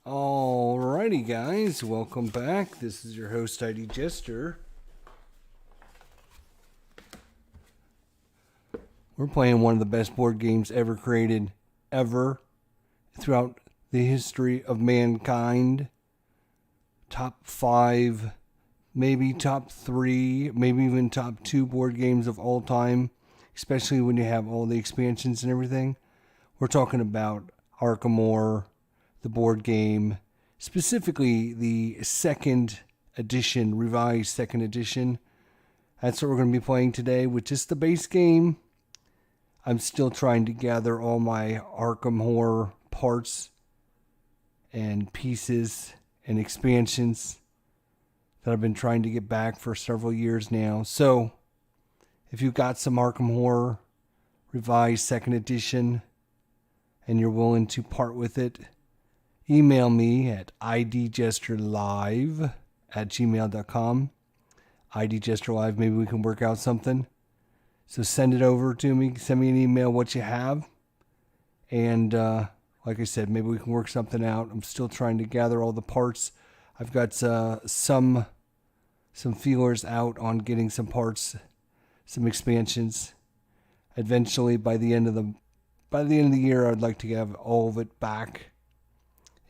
Alrighty, guys, welcome back. This is your host, Dexter. We're playing one of the best board games ever created, ever, throughout the history of mankind. Top 5, maybe top 3, maybe even top 2 board games of all time, especially when you have all the expansions and everything. We're talking about ARKHAM, the board game, specifically the second edition, revised second edition. That's what we're going to be playing today with just the base game. I'm still trying to gather all my ARKHAM Horror parts and pieces and expansions that I've been trying to get back for several years now. So, if you've got some ARKHAM Horror revised second edition and you're willing to part with it, email me at idgesterlive@gmail.com. idgesterlive, maybe we can work out something. So send it over to me. Send me an email what you have. And like I said, maybe we can work something out. I'm still trying to gather all the parts. I've got some feelers out on getting some parts, some expansions. Eventually, by the end of the year, I'd like to have all of it back.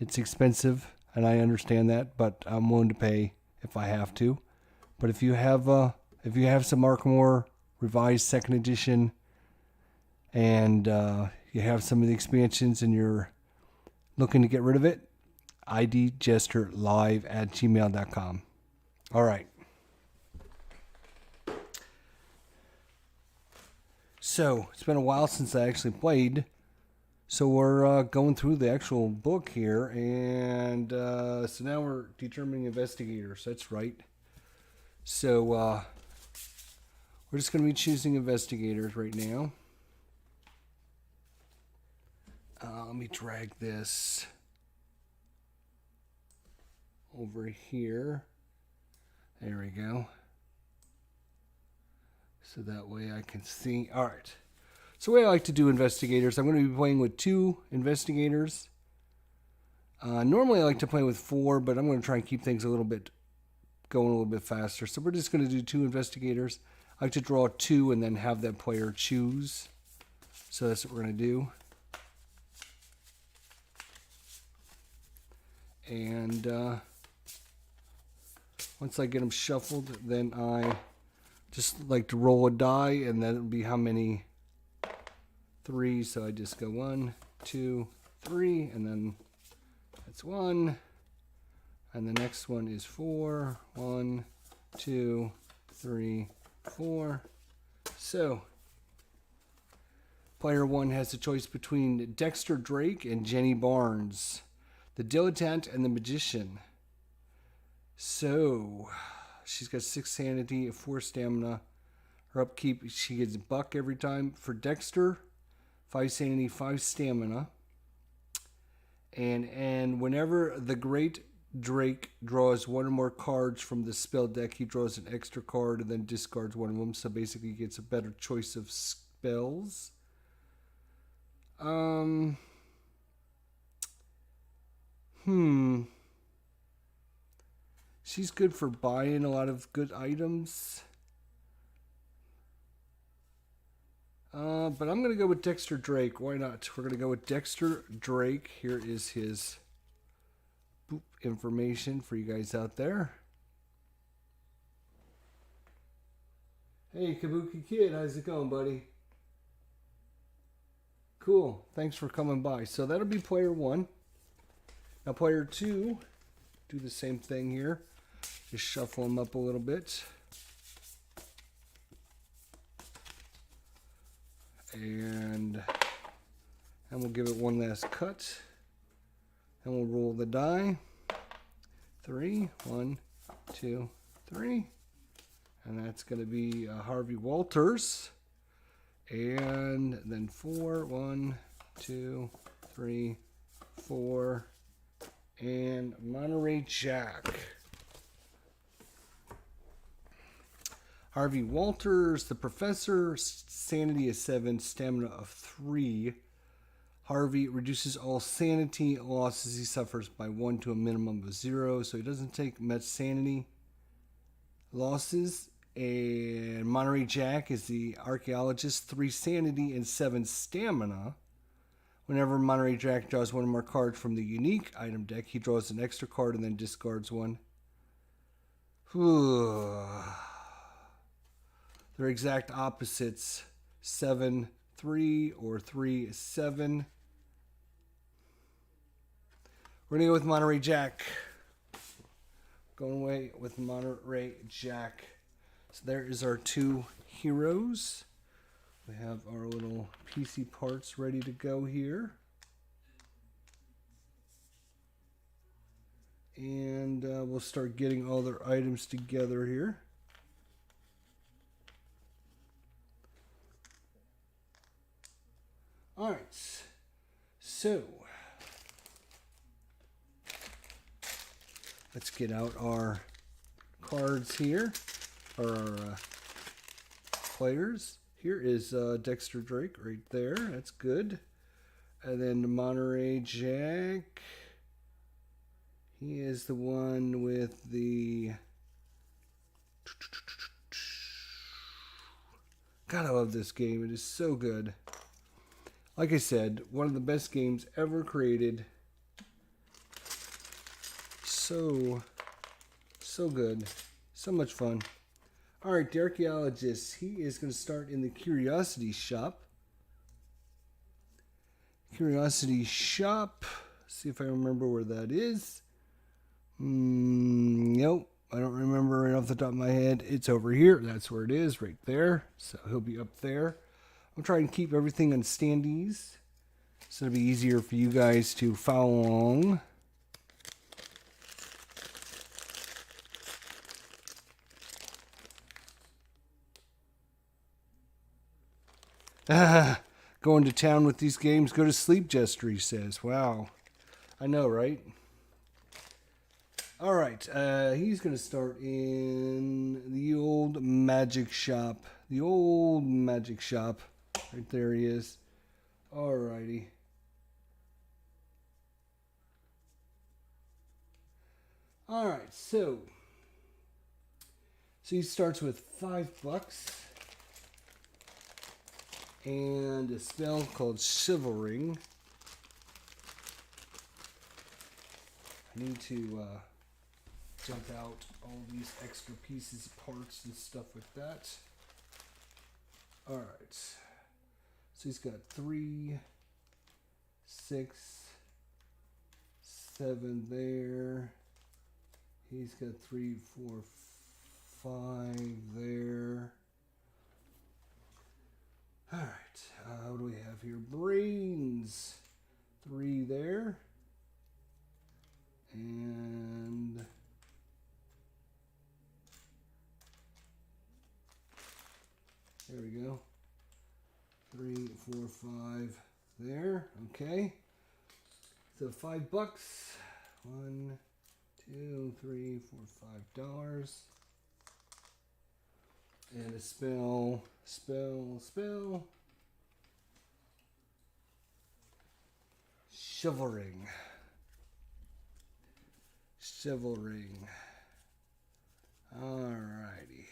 It's expensive, and I understand that, but I'm willing to pay if I have to. But if you have some ARKHAM revised second edition, and you have some of the expansions, and you're looking to get rid of it, idgesterlive@gmail.com. All right. So it's been a while since I actually played. So we're going through the actual book here, and so now we're determining investigators. That's right. So we're just going to be choosing investigators right now. Let me drag this over here. There we go. So that way I can see. All right. So the way I like to do investigators, I'm going to be playing with 2 investigators. Normally I like to play with 4, but I'm going to try and keep things going a little bit faster. So we're just going to do 2 investigators. I like to draw 2 and then have that player choose. So that's what we're going to do. And once I get them shuffled, then I just like to roll a die, and then it'll be how many 3. So I just go 1, 2, 3, and then that's 1. And the next one is 4. 1, 2, 3, 4. So player 1 has a choice between Dexter Drake and Jenny Barnes, the Dilettante and the Magician. So she's got 6 sanity, 4 stamina. Her upkeep, she gets a buck every time. For Dexter, 5 sanity, 5 stamina. And whenever the Great Drake draws one or more cards from the spell deck, he draws an extra card and then discards one of them. So basically he gets a better choice of spells. She's good for buying a lot of good items. But I'm going to go with Dexter Drake. Why not? We're going to go with Dexter Drake. Here is his information for you guys out there. Hey, Kabuki Kid. How's it going, buddy? Cool. Thanks for coming by. So that'll be player 1. Now player 2, do the same thing here. Just shuffle them up a little bit. And we'll give it one last cut. And we'll roll the die. 3, 1, 2, 3. And that's going to be Harvey Walters. And then 4, 1, 2, 3, 4. And Monterey Jack. Harvey Walters, the Professor, sanity is 7, stamina of 3. Harvey reduces all sanity losses he suffers by 1 to a minimum of 0, so he doesn't take much sanity losses. And Monterey Jack is the archaeologist, 3 sanity and 7 stamina. Whenever Monterey Jack draws one or more cards from the unique item deck, he draws an extra card and then discards one. They're exact opposites. 7-3 or 3-7. We're going to go with Monterey Jack. Going away with Monterey Jack. So there is our 2 heroes. We have our little PC parts ready to go here. And we'll start getting all their items together here. Alright, so let's get out our cards here, or our players. Here is Dexter Drake right there, that's good. And then the Monterey Jack, he is the one with the... God, I love this game, it is so good. Like I said, one of the best games ever created. So good. So much fun. Alright, the archaeologist. He is going to start in the Curiosity Shop. Curiosity Shop. See if I remember where that is. Nope. I don't remember right off the top of my head. It's over here. That's where it is, right there. So he'll be up there. I'm trying to keep everything on standees, so it'll be easier for you guys to follow along. Going to town with these games, go to sleep, Jester, he says. Wow. I know, right? Alright, he's going to start in the old magic shop. The old magic shop. Right there he is. Alrighty. Alright, so he starts with $5 and a spell called Shivering. I need to jump out all these extra pieces, parts, and stuff like that. Alright. So he's got 3, 6, 7 there. He's got 3, 4, 5 there. Alright, what do we have here? Brains. 3 there. And there we go. 3, 4, 5 there. Okay. So $5. 1, 2, 3, 4, $5. And a spell. Shivering. Alrighty.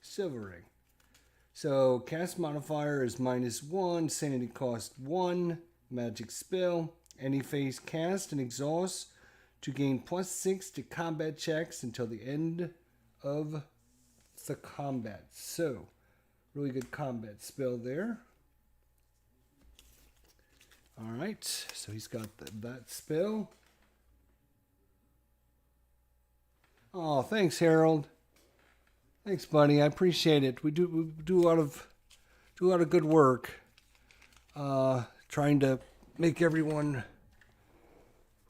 Shivering. So cast modifier is -1, sanity cost 1, magic spell. Any phase cast and exhaust to gain +6 to combat checks until the end of the combat. So, really good combat spell there. Alright, so he's got that spell. Oh, thanks, Harold. Thanks, buddy. I appreciate it. We do a lot of good work, trying to make everyone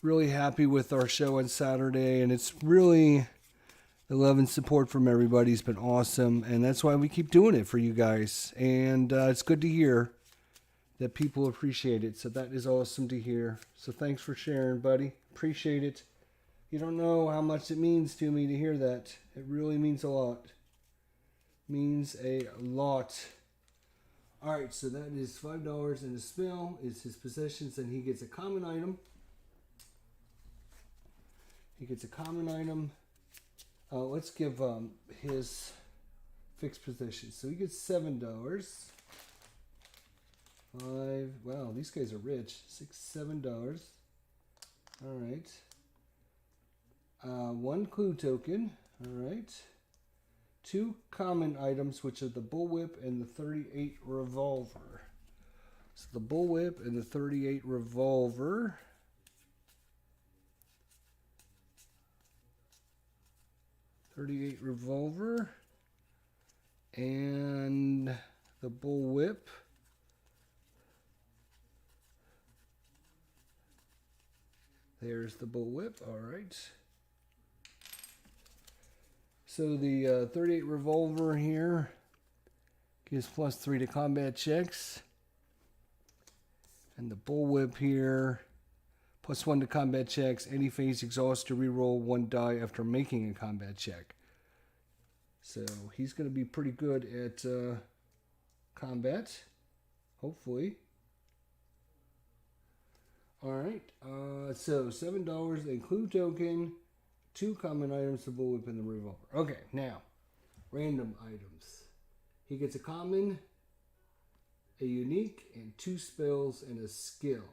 really happy with our show on Saturday, and it's really the love and support from everybody has been awesome, and that's why we keep doing it for you guys. And it's good to hear that people appreciate it. So that is awesome to hear. So thanks for sharing, buddy. Appreciate it. You don't know how much it means to me to hear that. It really means a lot. Means a lot. Alright, so that is $5 and a spell is his possessions, and he gets a common item. He gets a common item. Let's give his fixed possessions. So he gets $7. 5. Wow, these guys are rich. $7. Alright. 1 clue token. Alright. 2 common items, which are the bullwhip and the 38 revolver. So the bullwhip and the 38 revolver. And the bullwhip. There's the bullwhip. All right. So the 38 revolver here gives +3 to combat checks. And the bullwhip here, +1 to combat checks. Any phase exhaust to reroll 1 die after making a combat check. So he's going to be pretty good at combat, hopefully. All right, so $7, a clue token, 2 common items, the bullwhip and the revolver. Okay, now, random items. He gets a common, a unique, and 2 spells and a skill.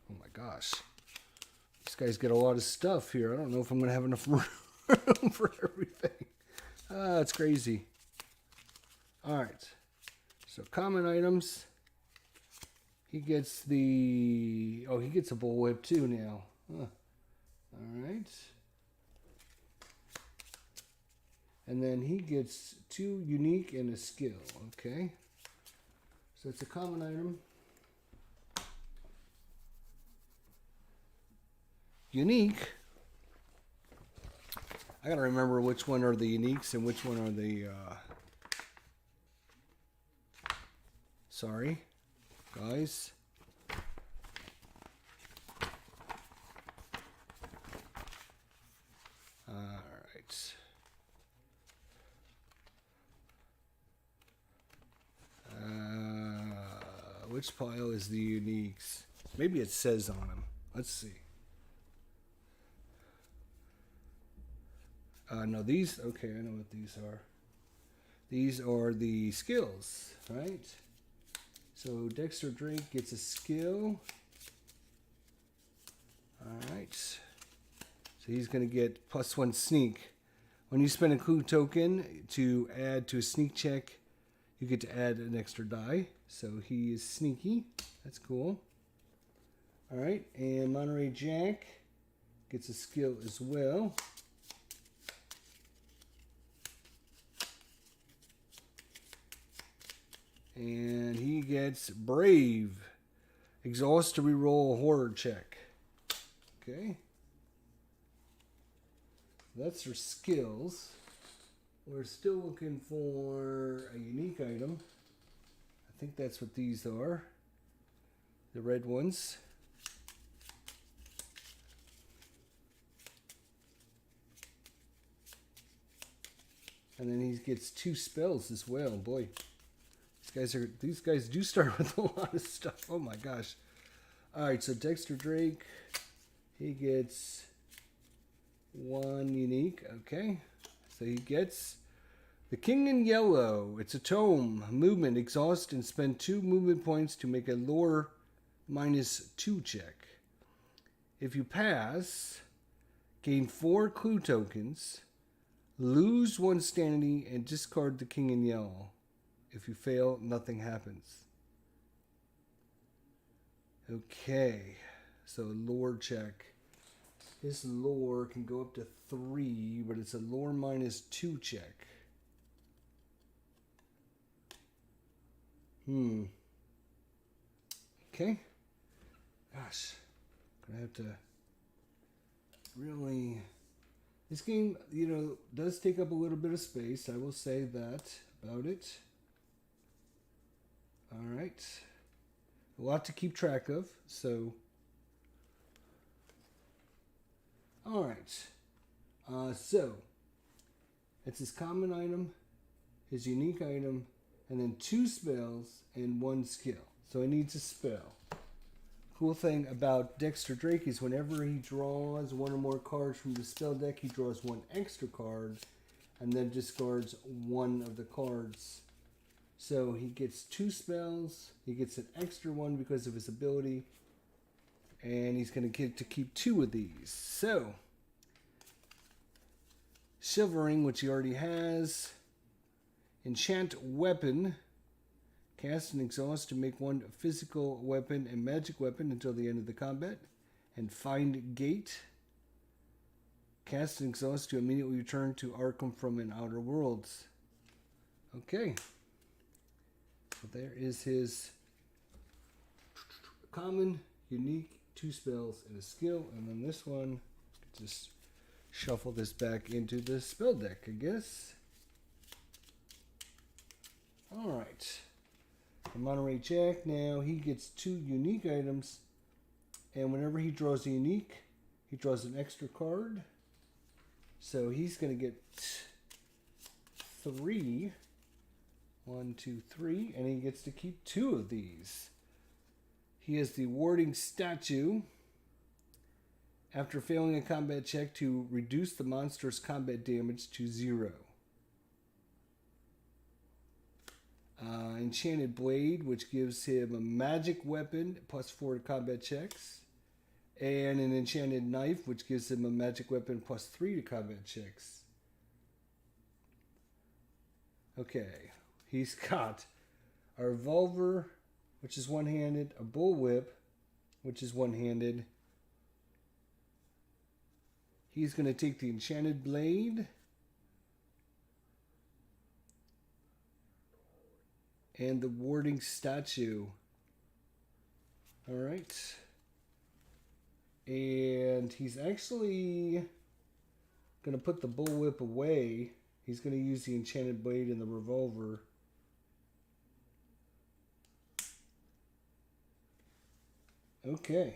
Oh my gosh. This guy's got a lot of stuff here. I don't know if I'm going to have enough room for everything. That's crazy. All right, so common items. He gets the... Oh, he gets a bullwhip too now. Huh. All right. And then he gets 2 unique and a skill. Okay. So it's a common item. Unique. I gotta remember which one are the uniques and which one are the... Sorry, guys. Which pile is the uniques? Maybe it says on them. Let's see. No, these, okay, I know what these are. These are the skills, right? So Dexter Drake gets a skill. All right. So he's going to get +1 sneak. When you spend a clue token to add to a sneak check, you get to add an extra die. So he is sneaky. That's cool. All right. And Monterey Jack gets a skill as well. And he gets Brave. Exhaust to reroll a horror check. Okay. That's her skills. We're still looking for a unique item. I think that's what these are. The red ones. And then he gets 2 spells as well. Boy. These guys do start with a lot of stuff. Oh my gosh. Alright, so Dexter Drake, he gets 1 unique. Okay. So he gets the King in Yellow. It's a tome. Movement. Exhaust and spend 2 movement points to make a lore -2 check. If you pass, gain 4 clue tokens, lose 1 sanity, and discard the King in Yellow. If you fail, nothing happens. Okay, so lore check. His lore can go up to 3, but it's a lore -2 check. Okay. Gosh, gonna have to really... This game, you know, does take up a little bit of space. I will say that about it. All right. A lot to keep track of, so... All right. So, it's his common item, his unique item, and then 2 spells and 1 skill. So he needs a spell. Cool thing about Dexter Drake is whenever he draws 1 or more cards from the spell deck, he draws 1 extra card and then discards 1 of the cards. So he gets 2 spells, he gets an extra 1 because of his ability, and he's going to get to keep 2 of these. So, Shivering, which he already has. Enchant Weapon. Cast and exhaust to make 1 physical weapon and magic weapon until the end of the combat. And Find Gate. Cast and exhaust to immediately return to ARKHAM from an Outer Worlds. Okay. So there is his common, unique, 2 spells and a skill. And then this one, just shuffle this back into the spell deck, I guess. Alright. The Monterey Jack now, he gets 2 unique items. And whenever he draws a unique, he draws an extra card. So he's going to get 3. 1, 2, 3. And he gets to keep 2 of these. He has the Warding Statue. After failing a combat check, to reduce the monster's combat damage to 0. Enchanted Blade, which gives him a magic weapon, plus 4 to combat checks. And an Enchanted Knife, which gives him a magic weapon, plus 3 to combat checks. Okay, he's got a revolver, which is one-handed, a bullwhip, which is one-handed. He's going to take the Enchanted Blade and the Warding Statue. Alright. And he's actually going to put the bullwhip away. He's going to use the Enchanted Blade and the revolver. Okay.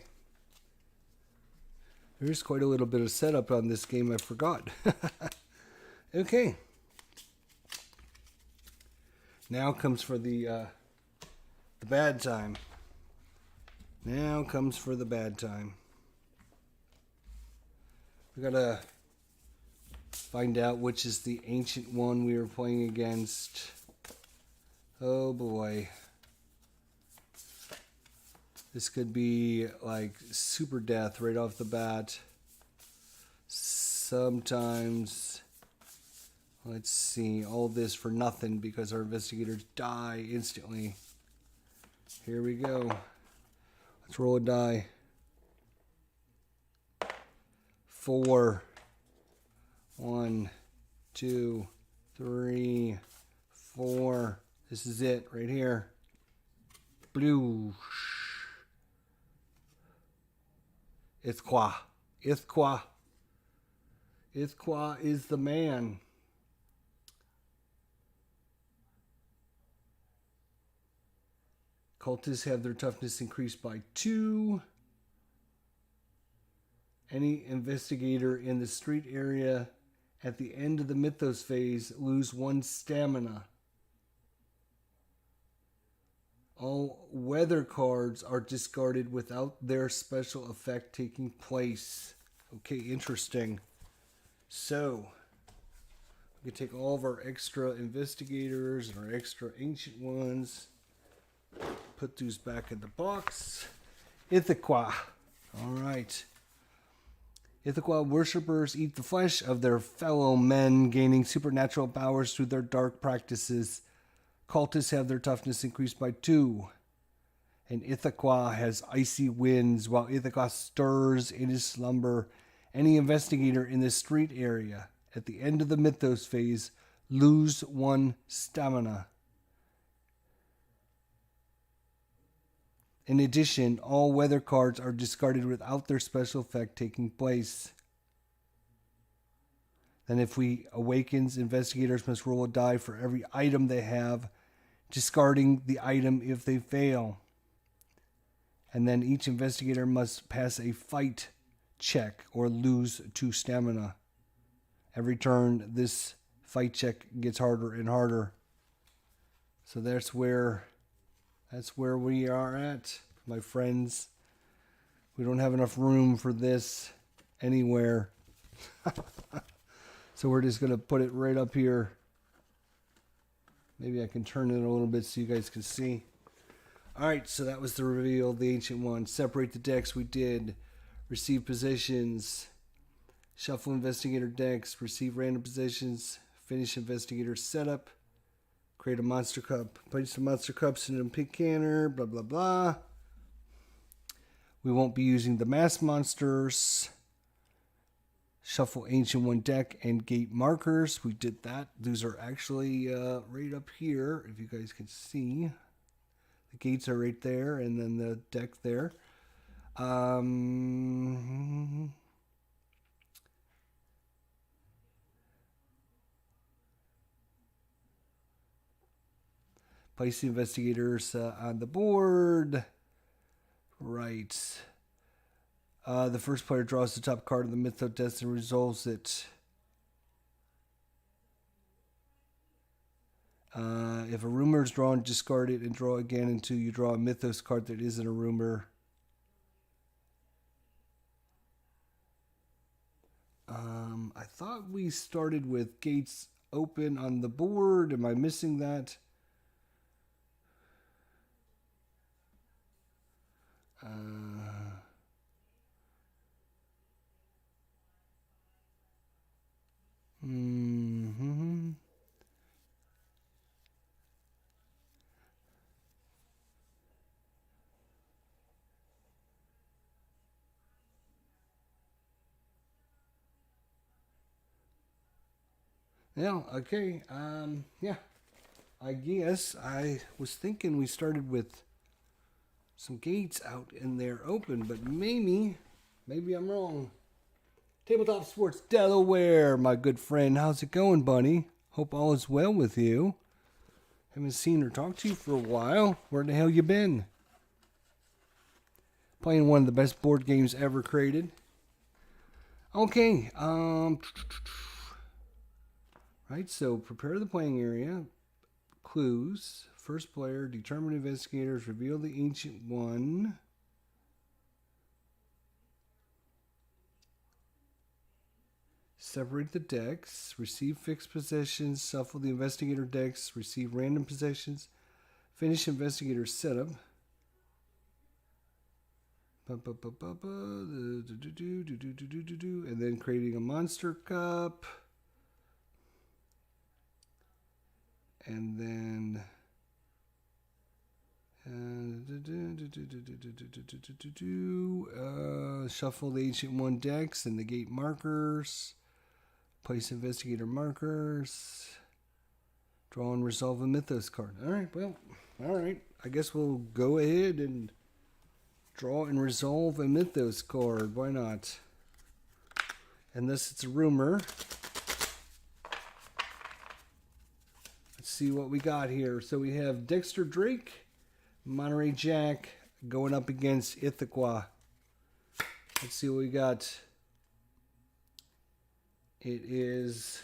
There's quite a little bit of setup on this game I forgot. Okay. Now comes for the bad time. Now comes for the bad time. We gotta find out which is the ancient one we were playing against. Oh boy. This could be like super death right off the bat. Sometimes, let's see, all this for nothing because our investigators die instantly. Here we go. Let's roll a die. 4. 1, 2, 3, 4. This is it right here. Blue. Ithqua. Ithqua. Ithqua is the man. Cultists have their toughness increased by 2. Any investigator in the street area at the end of the Mythos phase lose 1 stamina. All weather cards are discarded without their special effect taking place. Okay, interesting. So, we can take all of our extra investigators and our extra ancient ones. Put these back in the box. Ithaqua. Alright. Ithaqua worshippers eat the flesh of their fellow men, gaining supernatural powers through their dark practices. Cultists have their toughness increased by 2. And Ithaqua has icy winds. While Ithaqua stirs in his slumber, any investigator in the street area at the end of the Mythos phase lose 1 stamina. In addition, all weather cards are discarded without their special effect taking place. Then if we awakens, investigators must roll a die for every item they have, discarding the item if they fail. And then each investigator must pass a fight check or lose 2 stamina. Every turn, this fight check gets harder and harder. So that's where we are at, my friends. We don't have enough room for this anywhere. So we're just going to put it right up here. Maybe I can turn it a little bit so you guys can see. All right, so that was the reveal of the Ancient One. Separate the decks we did. Receive positions. Shuffle Investigator decks. Receive random positions. Finish Investigator setup. Create a Monster Cup. Place the Monster Cups in a pink canner. Blah, blah, blah. We won't be using the mass monsters. Shuffle Ancient One deck and gate markers. We did that. Those are actually right up here, if you guys can see. The gates are right there, and then the deck there. Place the investigators on the board. Right. The first player draws the top card of the Mythos deck and resolves it. If a rumor is drawn, discard it and draw again until you draw a Mythos card that isn't a rumor. I thought we started with gates open on the board. Am I missing that? Yeah, okay. Yeah. I guess I was thinking we started with some gates out in there open, but maybe I'm wrong. Tabletop Sports Delaware, my good friend. How's it going, buddy? Hope all is well with you. Haven't seen or talked to you for a while. Where the hell you been? Playing one of the best board games ever created. Okay, right, so prepare the playing area. Clues. First player, determine investigators, reveal the Ancient One. Separate the decks. Receive fixed possessions. Shuffle the investigator decks. Receive random possessions. Finish investigator setup. And then creating a monster cup. And then shuffle the Ancient One decks and the gate markers. Place investigator markers. Draw and resolve a Mythos card. Alright, well, alright. I guess we'll go ahead and draw and resolve a Mythos card. Why not? Unless it's a rumor. Let's see what we got here. So we have Dexter Drake, Monterey Jack going up against Ithaca. Let's see what we got. It is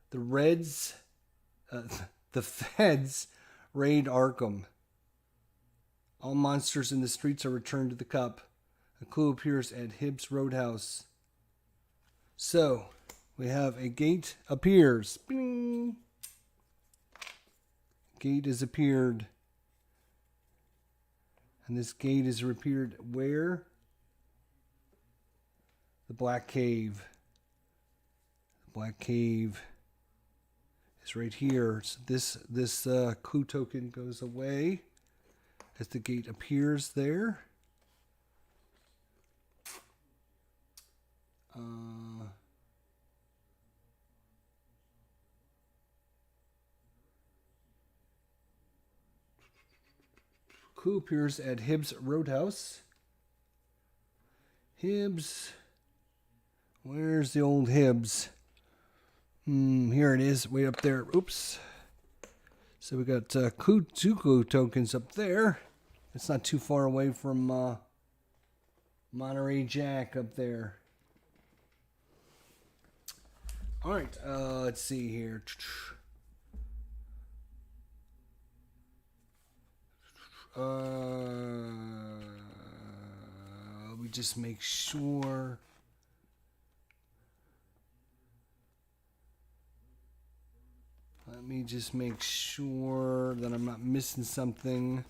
the Reds, the Feds raid ARKHAM. All monsters in the streets are returned to the cup. A clue appears at Hibs Roadhouse. So, we have a gate appears. Bing. Gate has appeared. And this gate has appeared where? The Black Cave. The Black Cave is right here. So this clue token goes away as the gate appears there. Clue appears at Hibs Roadhouse. Hibs. Where's the old Hibs? Here it is, way up there. Oops. So we got two clue tokens up there. It's not too far away from Monterey Jack up there. All right, let's see here. Let me just make sure. Let me just make sure that I'm not missing something.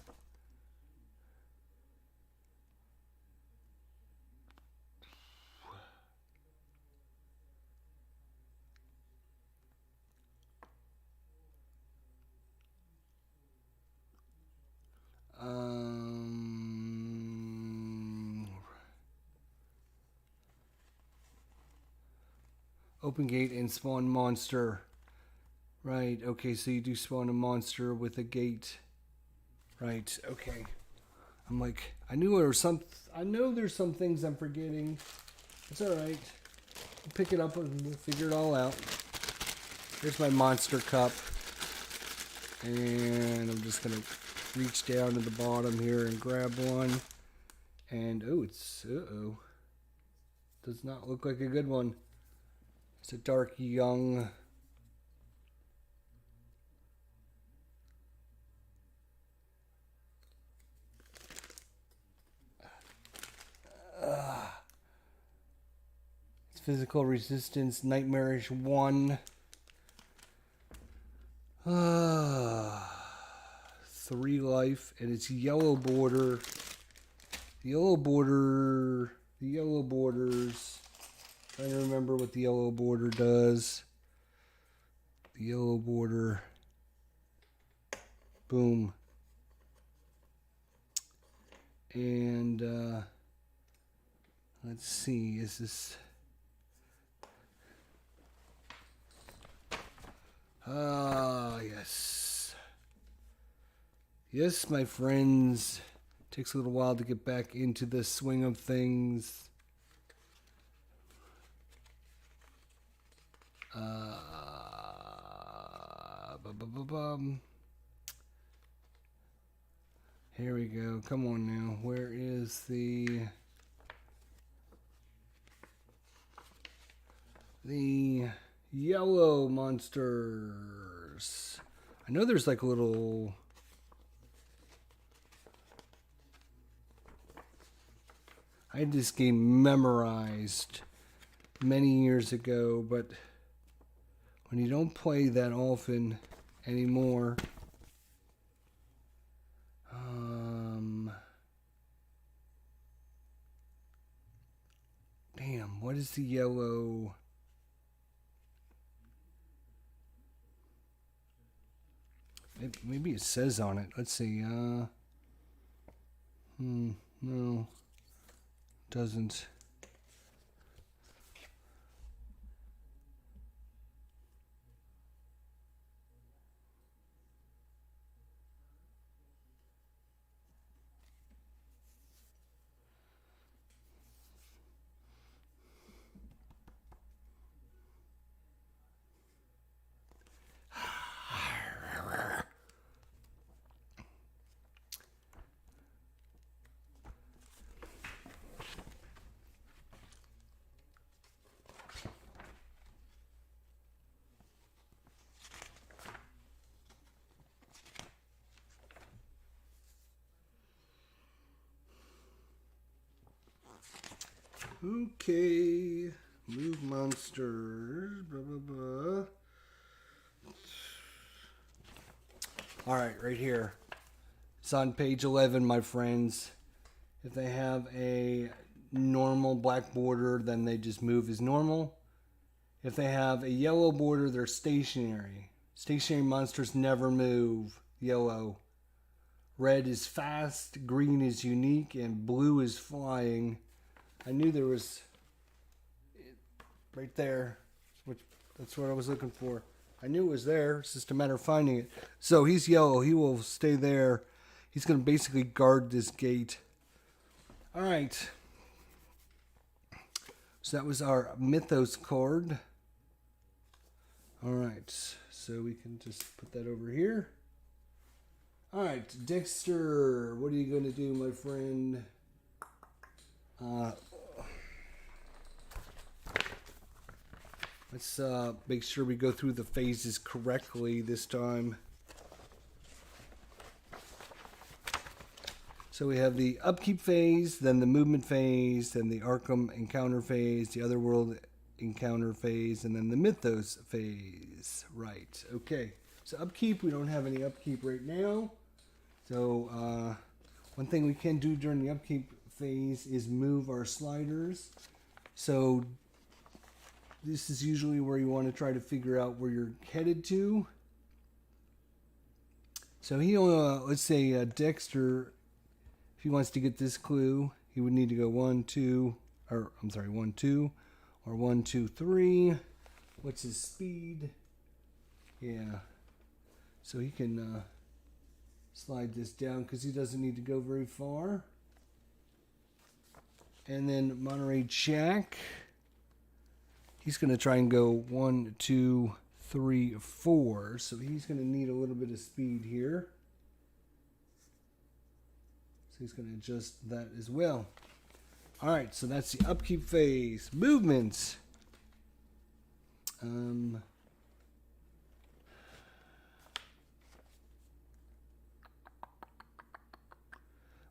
Open gate and spawn monster. Right, okay, so you do spawn a monster with a gate. Right, okay. I'm like, I know there's some things I'm forgetting. It's alright. We'll pick it up and we'll figure it all out. Here's my monster cup. And I'm just gonna reach down to the bottom here and grab one. And uh-oh. Does not look like a good one. It's a dark young. It's physical resistance, nightmarish 1. 3 life, and it's yellow border. The yellow borders. Trying to remember what the yellow border does. The yellow border. Boom. And let's see, is this... yes. Yes, my friends. Takes a little while to get back into the swing of things. Here we go. Come on now. Where is the yellow monsters? I know there's like a little... I had this game memorized many years ago, but when you don't play that often anymore, damn, what is the yellow? Maybe it says on it. Let's see. No, doesn't. Okay, move monsters, blah, blah, blah. All right, right here. It's on page 11, my friends. If they have a normal black border, then they just move as normal. If they have a yellow border, they're stationary. Stationary monsters never move. Yellow. Red is fast, green is unique, and blue is flying. I knew there was right there, which that's what I was looking for. I knew it was there. It's just a matter of finding it. So he's yellow. He will stay there. He's going to basically guard this gate. All right. So that was our Mythos card. All right. So we can just put that over here. All right, Dexter, what are you going to do, my friend? Let's make sure we go through the phases correctly this time. So we have the upkeep phase, then the movement phase, then the ARKHAM encounter phase, the Otherworld encounter phase, and then the Mythos phase. Right, okay. So upkeep, we don't have any upkeep right now. So one thing we can do during the upkeep phase is move our sliders. So this is usually where you want to try to figure out where you're headed to. So let's say Dexter, if he wants to get this clue, he would need to go 1, 2, or 1, 2, or 1, 2, 3. What's his speed? Yeah. So he can slide this down because he doesn't need to go very far. And then Monterey Jack, he's going to try and go 1, 2, 3, 4. So he's going to need a little bit of speed here. So he's going to adjust that as well. All right, so that's the upkeep phase. Movements.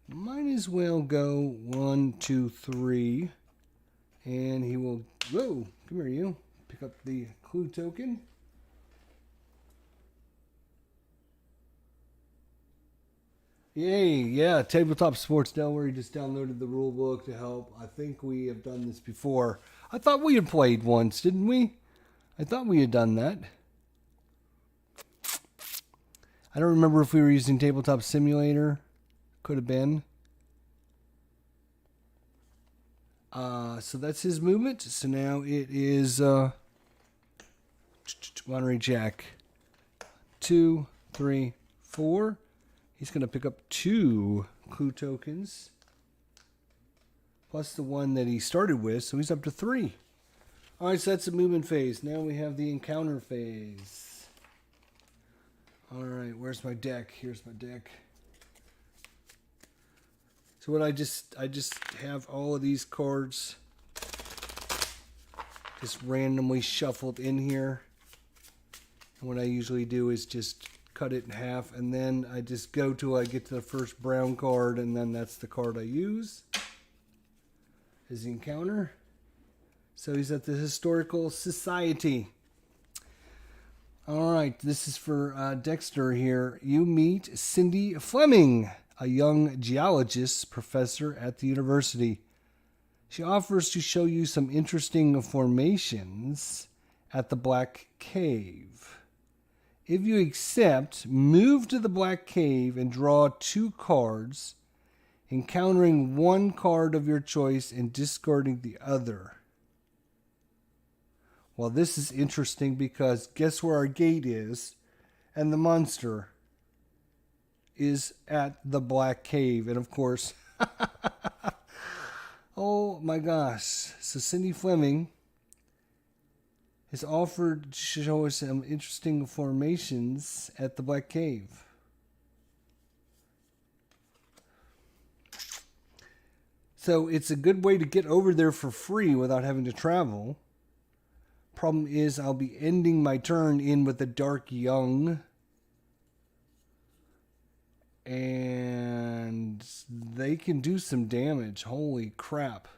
Might as well go 1, 2, 3. And he will, whoa, come here you. Pick up the clue token. Yay, yeah, Tabletop Sports Delaware just downloaded the rule book to help. I think we have done this before. I thought we had played once, didn't we? I thought we had done that. I don't remember if we were using Tabletop Simulator. Could have been. So that's his movement. So now it is Monterey Jack. 2, 3, 4. He's going to pick up 2 clue tokens. Plus the one that he started with. So he's up to 3. Alright, so that's the movement phase. Now we have the encounter phase. Alright, where's my deck? Here's my deck. So what I just have all of these cards just randomly shuffled in here. And what I usually do is just cut it in half, and then I just go till I get to the first brown card, and then that's the card I use as the encounter. So he's at the Historical Society. All right, this is for Dexter here. You meet Cindy Fleming, a young geologist professor at the university. She offers to show you some interesting formations at the Black Cave. If you accept, move to the Black Cave and draw 2 cards, encountering 1 card of your choice and discarding the other. Well, this is interesting because guess where our gate is? And the monster is at the Black Cave. And of course, oh my gosh. So Cindy Fleming has offered to show us some interesting formations at the Black Cave. So it's a good way to get over there for free without having to travel. Problem is I'll be ending my turn in with the Dark Young. And they can do some damage. Holy crap.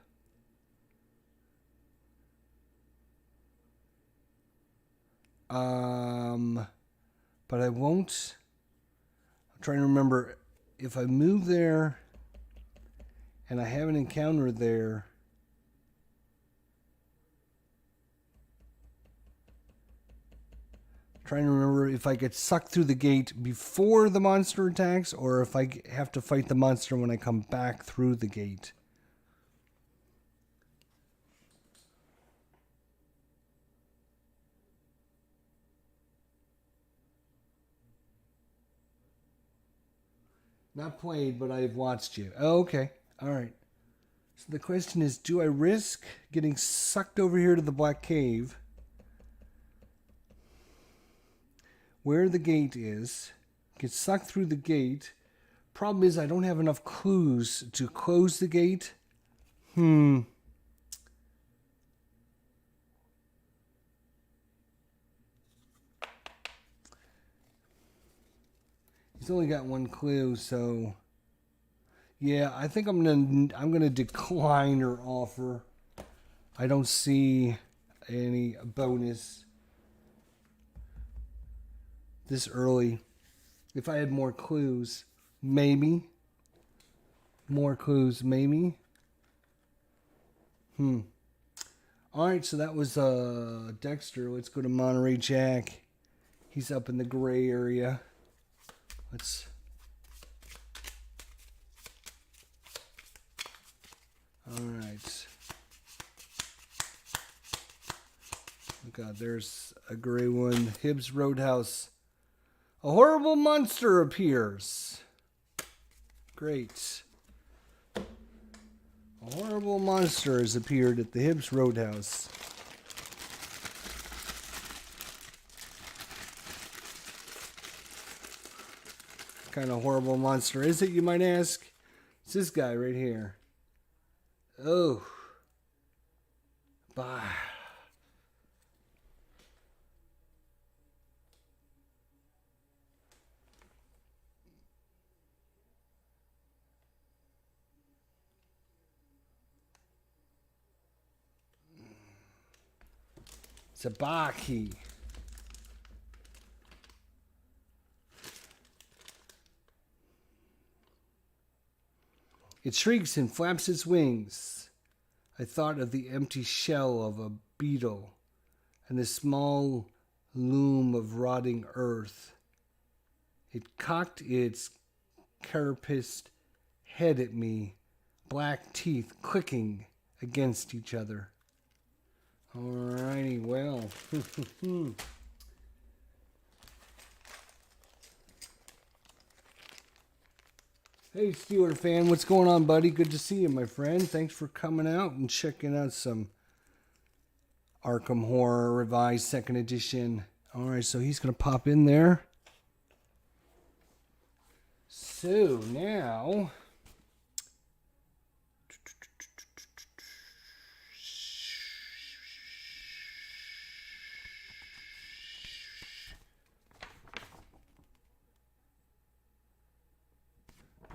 But I won't. I'm trying to remember if I move there and I have an encounter there. I'm trying to remember if I get sucked through the gate before the monster attacks or if I have to fight the monster when I come back through the gate. Not played, but I've watched you. Oh, okay. All right. So the question is, do I risk getting sucked over here to the Black Cave, where the gate is, get sucked through the gate? Problem is I don't have enough clues to close the gate. He's only got 1 clue, so Yeah, I think I'm gonna decline her offer. I don't see any bonus this early. If I had more clues, maybe. More clues, maybe. Alright, so that was Dexter. Let's go to Monterey Jack. He's up in the gray area. Let's... Alright. Oh God, there's a gray one. Hibs Roadhouse. A horrible monster appears. Great. A horrible monster has appeared at the Hibs Roadhouse. What kind of horrible monster is it, you might ask? It's this guy right here. Oh. Bah. Sabaki. It shrieks and flaps its wings. I thought of the empty shell of a beetle and the small loom of rotting earth. It cocked its carapaced head at me, black teeth clicking against each other. Alrighty, well. Hey, Steeler fan, what's going on, buddy? Good to see you, my friend. Thanks for coming out and checking out some Arkham Horror Revised 2nd Edition. Alright, so he's going to pop in there. So, now...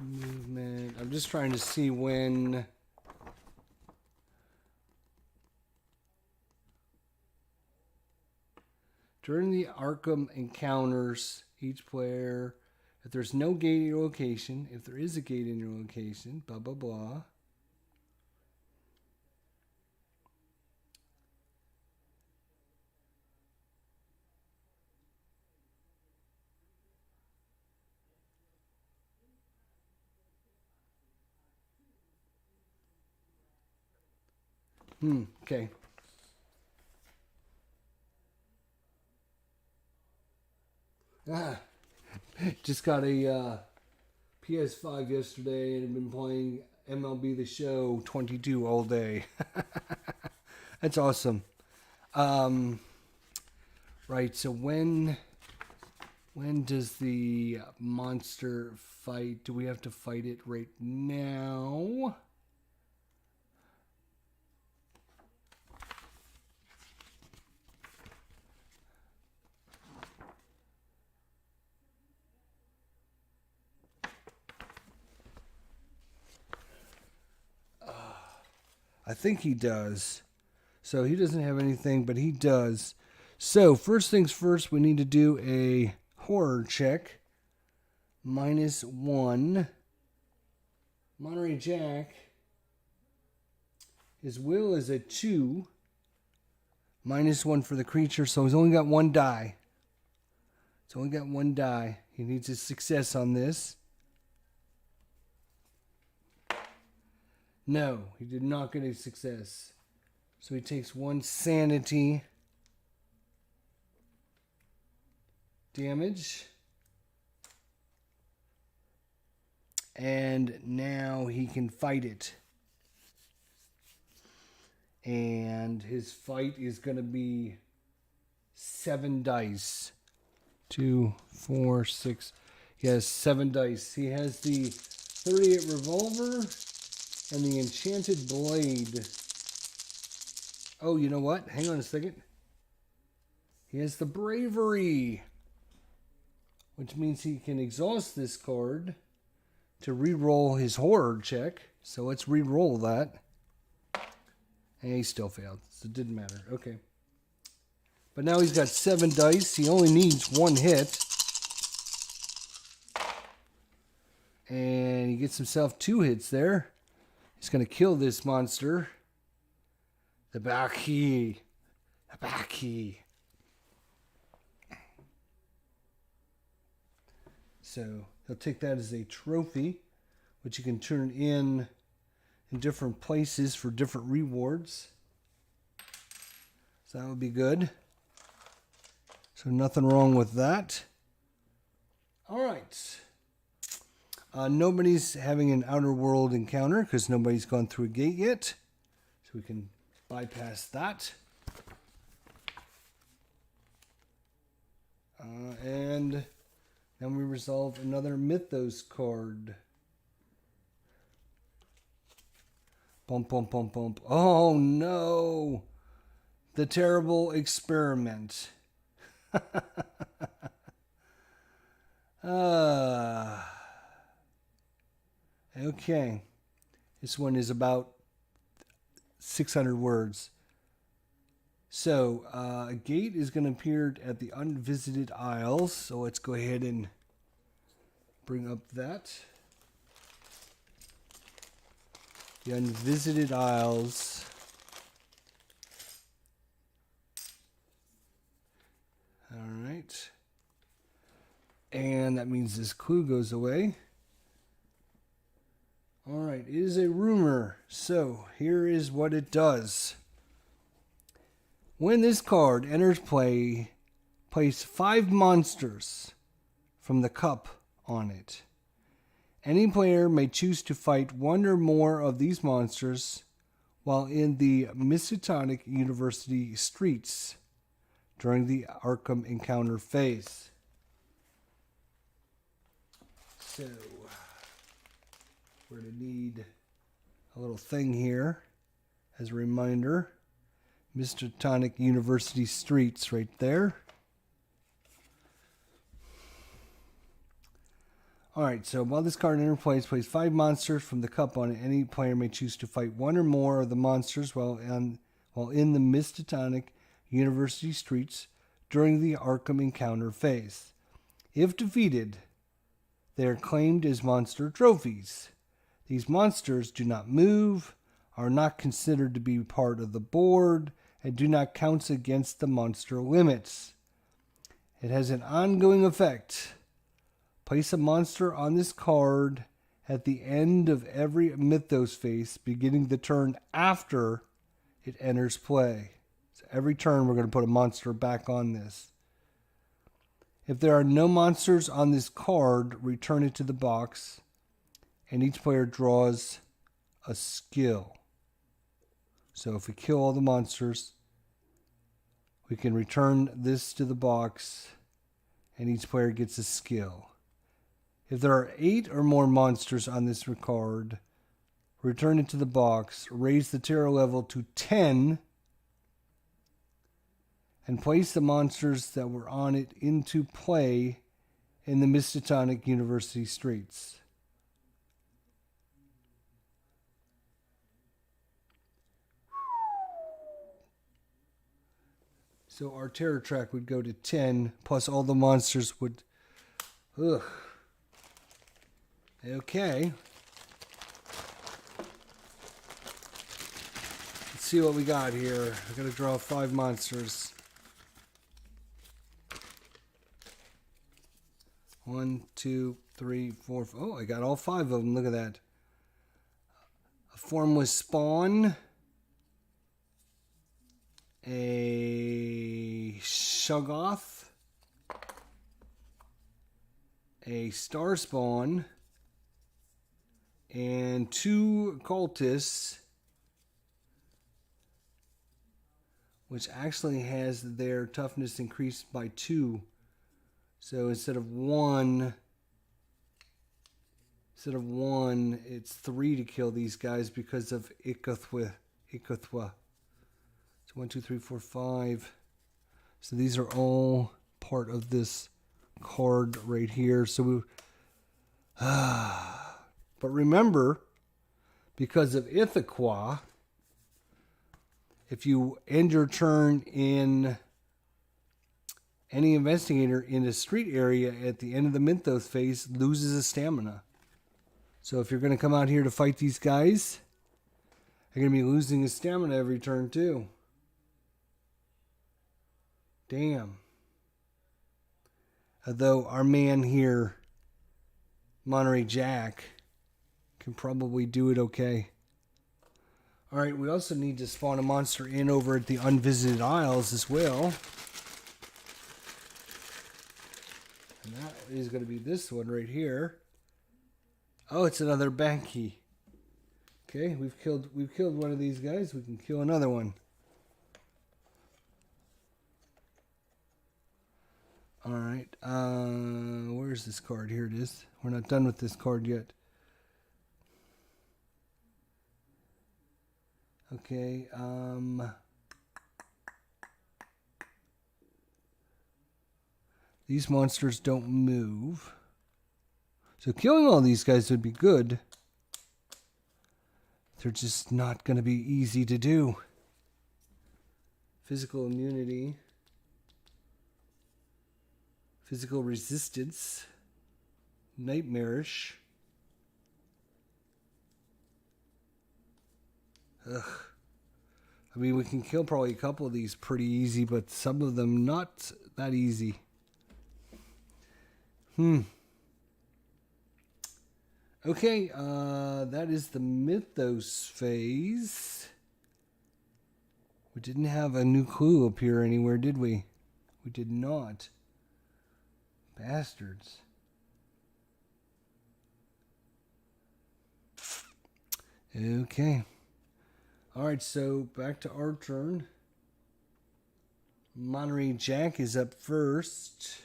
movement. I'm just trying to see when... During the Arkham encounters, each player, if there's no gate in your location, if there is a gate in your location, blah, blah, blah. Okay. Just got a PS5 yesterday and have been playing MLB The Show 22 all day. That's awesome. Right, so when does the monster fight? Do we have to fight it right now? I think he does. So he doesn't have anything, but he does. So first things first, we need to do a horror check. -1. Monterey Jack. His will is a 2. -1 for the creature, so he's only got 1 die. He's only got 1 die. He needs a success on this. No, he did not get a success. So he takes 1 sanity damage. And now he can fight it. And his fight is going to be 7 dice. 2, 4, 6. He has 7 dice. He has the 38 revolver and the enchanted blade. Oh, you know what? Hang on a second. He has the bravery, which means he can exhaust this card to re-roll his horror check. So let's re-roll that. And he still failed, so it didn't matter. Okay. But now he's got 7 dice. He only needs 1 hit. And he gets himself 2 hits there. He's going to kill this monster. The Baki. The Baki. So he'll take that as a trophy, which you can turn in different places for different rewards. So that would be good. So nothing wrong with that. All right. Nobody's having an outer world encounter because nobody's gone through a gate yet. So we can bypass that. And then we resolve another Mythos card. Bump, bump, bump, bump. Oh no! The terrible experiment. Okay. This one is about 600 words. So, a gate is going to appear at the Unvisited Isles. So let's go ahead and bring up that. The Unvisited Isles. All right. And that means this clue goes away. All right, it is a rumor. So here is what it does. When this card enters play, place 5 monsters from the cup on it. Any player may choose to fight 1 or more of these monsters while in the Miskatonic University streets during the ARKHAM encounter phase. So we're going to need a little thing here as a reminder. Miskatonic University streets right there. Alright, so while this card interplays, place 5 monsters from the cup on it. Any player may choose to fight 1 or more of the monsters while in the Miskatonic University streets during the ARKHAM encounter phase. If defeated, they are claimed as monster trophies. These monsters do not move, are not considered to be part of the board, and do not count against the monster limits. It has an ongoing effect. Place a monster on this card at the end of every Mythos phase, beginning the turn after it enters play. So every turn we're going to put a monster back on this. If there are no monsters on this card, return it to the box, and each player draws a skill. So if we kill all the monsters, we can return this to the box, and each player gets a skill. If there are 8 or more monsters on this card, return it to the box, raise the terror level to 10, and place the monsters that were on it into play in the Miskatonic University streets. So our terror track would go to 10, plus all the monsters would... Ugh. Okay. Let's see what we got here. I gotta draw 5 monsters. 1, 2, 3, 4. Oh, I got all 5 of them. Look at that. A formless spawn. A Shoggoth. A star spawn. And 2 cultists, which actually has their toughness increased by 2. So instead of 1, it's 3 to kill these guys because of Ikathwa. So 1, 2, 3, 4, 5. So these are all part of this card right here. So we But remember, because of Ithaca, if you end your turn in any investigator in a street area at the end of the Mythos phase loses a stamina. So if you're going to come out here to fight these guys, you're going to be losing a stamina every turn too. Damn. Although our man here, Monterey Jack, can probably do it okay. Alright, we also need to spawn a monster in over at the Unvisited Isles as well. And that is going to be this one right here. Oh, it's another Banky. Okay, we've killed one of these guys. We can kill another one. Alright, where's this card? Here it is. We're not done with this card yet. Okay, these monsters don't move. So killing all these guys would be good. They're just not going to be easy to do. Physical immunity. Physical resistance. Nightmarish. Ugh. I mean, we can kill probably a couple of these pretty easy, but some of them not that easy. Okay, that is the Mythos phase. We didn't have a new clue appear anywhere, did we? We did not. Bastards. Okay. Alright, so back to our turn. Monterey Jack is up first.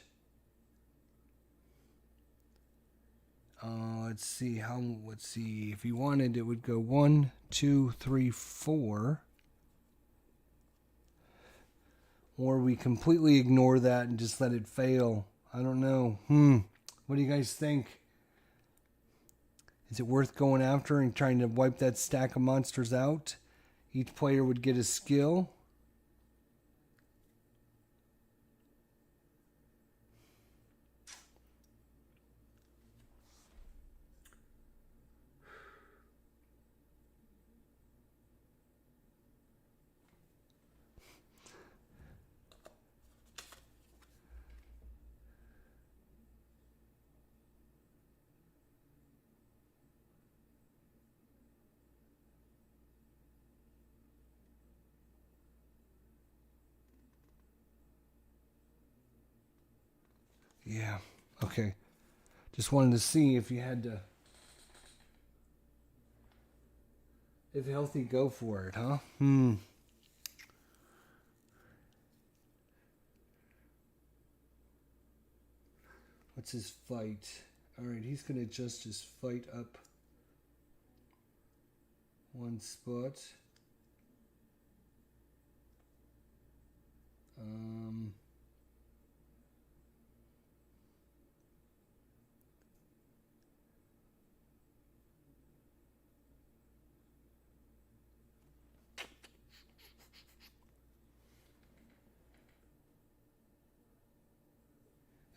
Let's see if he wanted it would go 1, 2, 3, 4. Or we completely ignore that and just let it fail. I don't know. What do you guys think? Is it worth going after and trying to wipe that stack of monsters out? Each player would get a skill. Yeah, okay. Just wanted to see if you had to... If healthy, go for it, huh? What's his fight? Alright, he's going to adjust his fight up one spot.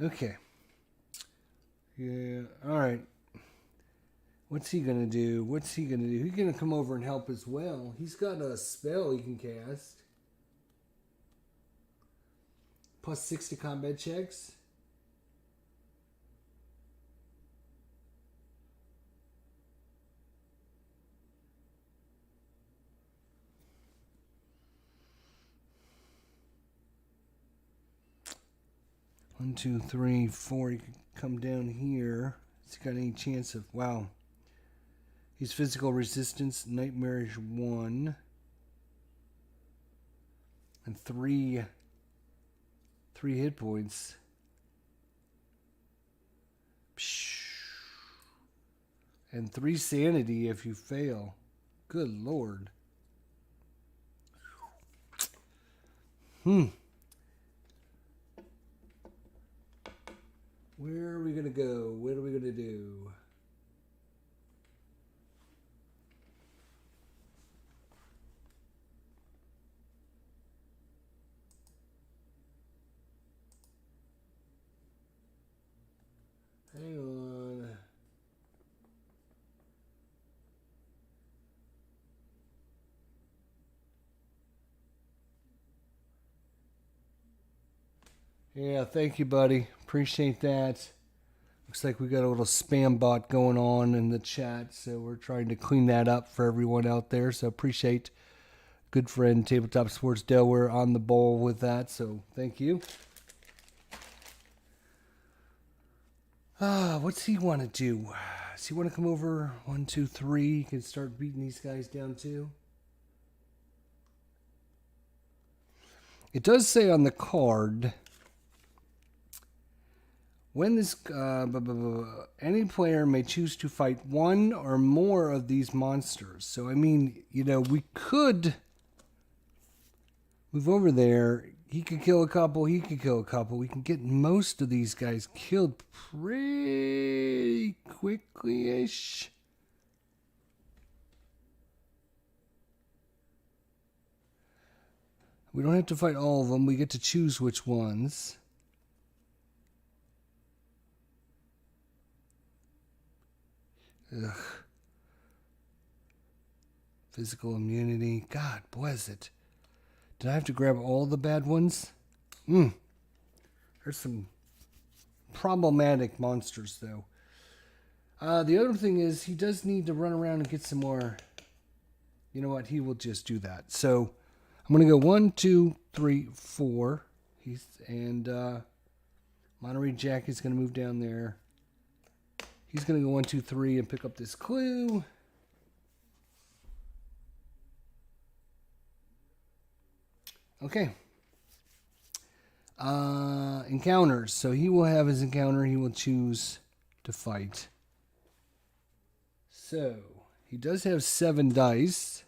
Okay. Yeah, alright. What's he going to do? He's going to come over and help as well. He's got a spell he can cast. Plus 6 to combat checks. One, 2, 3, 4. He could come down here. Has he got any chance of... Wow. He's physical resistance, nightmarish 1. And 3 hit points. And 3 sanity if you fail. Good lord. Where are we going to go? What are we going to do? Hang on. Yeah, thank you, buddy. Appreciate that. Looks like we got a little spam bot going on in the chat, so we're trying to clean that up for everyone out there. So appreciate good friend Tabletop Sports Delaware on the ball with that. So thank you. What's he want to do? Does he want to come over? 1, 2, 3. He can start beating these guys down too. It does say on the card, when this any player may choose to fight one or more of these monsters. So I mean, you know, we could move over there. He could kill a couple. He could kill a couple. We can get most of these guys killed pretty quickly-ish. We don't have to fight all of them. We get to choose which ones. Ugh. Physical immunity. God bless it. Did I have to grab all the bad ones? There's some problematic monsters, though. The other thing is he does need to run around and get some more. You know what? He will just do that. So I'm going to go 1, 2, 3, 4. Monterey Jack is going to move down there. He's going to go 1, 2, 3 and pick up this clue. Okay. Encounters. So he will have his encounter. He will choose to fight. So he does have 7 dice.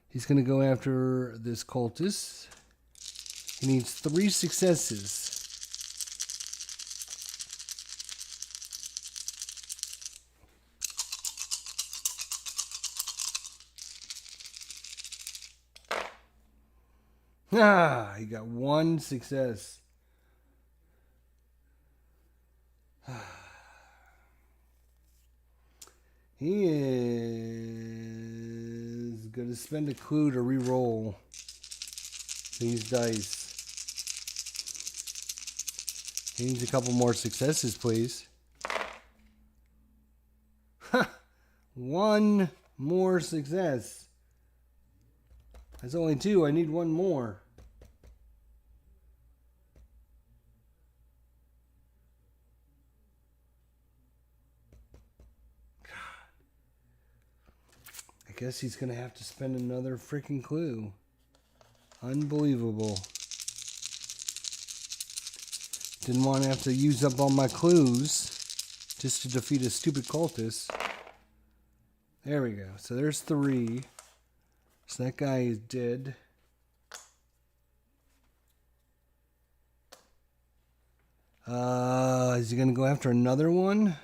He's going to go after this cultist. He needs 3 successes. He got 1 success. He is going to spend a clue to re-roll these dice. He needs a couple more successes, please. 1 more success. That's only 2. I need 1 more. I guess he's going to have to spend another freaking clue. Unbelievable. Didn't want to have to use up all my clues just to defeat a stupid cultist. There we go. So there's 3. So that guy is dead. Is he going to go after another one?